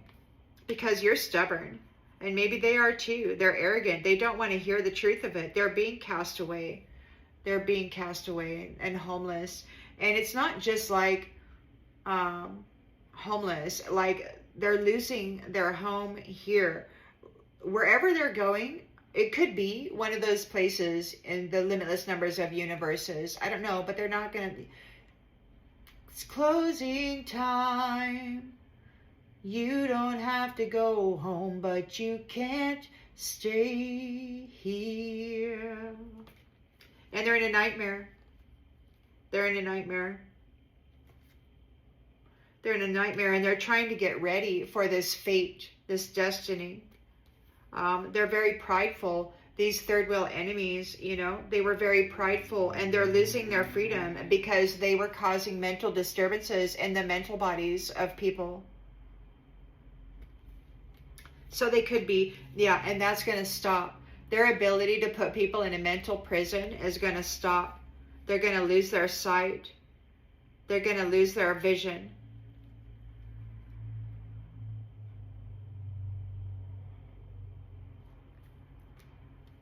because you're stubborn. And maybe they are too. They're arrogant. They don't want to hear the truth of it. They're being cast away. They're being cast away and homeless. And it's not just like homeless. Like they're losing their home here. Wherever they're going, it could be one of those places in the limitless numbers of universes. I don't know, but they're not going to be. It's closing time. You don't have to go home, but you can't stay here. And they're in a nightmare. They're in a nightmare. They're in a nightmare, and they're trying to get ready for this fate, this destiny. They're very prideful. These third wheel enemies, you know, they were very prideful, and they're losing their freedom because they were causing mental disturbances in the mental bodies of people. So they could be, and that's going to stop. Their ability to put people in a mental prison is going to stop. They're going to lose their sight. They're going to lose their vision.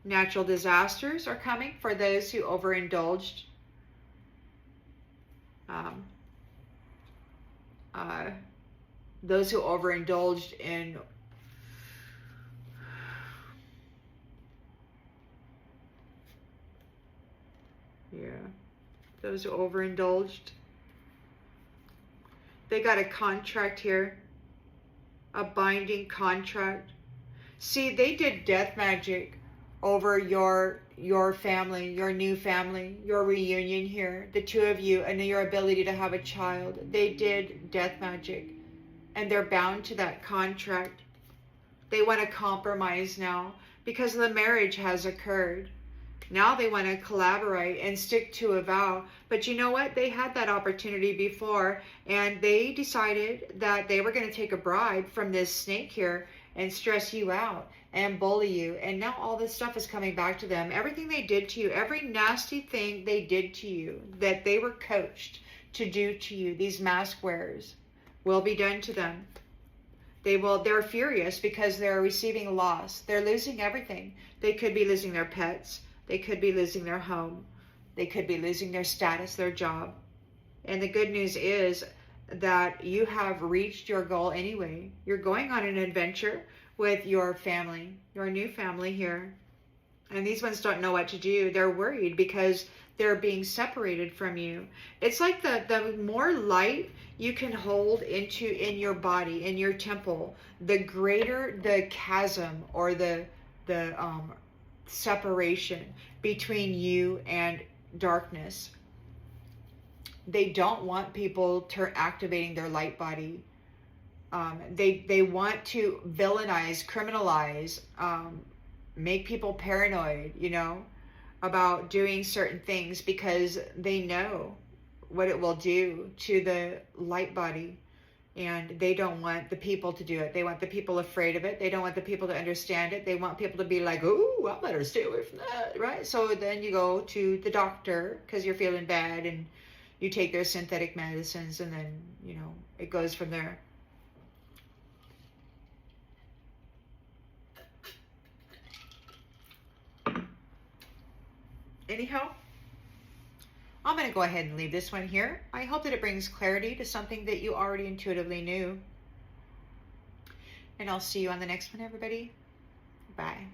Natural disasters are coming for those who overindulged. Those who overindulged in those who overindulged. They got a contract here, a binding contract. See, they did death magic over your family, your new family, your reunion here, the two of you, and your ability to have a child. They did death magic, and they're bound to that contract. They want to compromise now because the marriage has occurred. Now they want to collaborate and stick to a vow. But you know what? They had that opportunity before, and they decided that they were going to take a bribe from this snake here and stress you out and bully you. And now all this stuff is coming back to them. Everything they did to you, every nasty thing they did to you, that they were coached to do to you, these mask wearers, will be done to them. They're furious because they're receiving loss. They're losing everything. They could be losing their pets. They could be losing their home. They could be losing their status, their job. And the good news is that you have reached your goal anyway. You're going on an adventure with your family, your new family here. And these ones don't know what to do. They're worried because they're being separated from you. It's like the more light you can hold in your body, in your temple, the greater the chasm or the separation between you and darkness. They don't want people activating their light body. They want to villainize, criminalize, make people paranoid, about doing certain things because they know what it will do to the light body, and they don't want the people to do it. They want the people afraid of it. They don't want the people to understand it. They want people to be like, "Ooh, I better stay away from that," right? So then you go to the doctor because you're feeling bad, and you take their synthetic medicines, and then it goes from there. Anyhow, I'm going to go ahead and leave this one here. I hope that it brings clarity to something that you already intuitively knew. And I'll see you on the next one, everybody. Bye.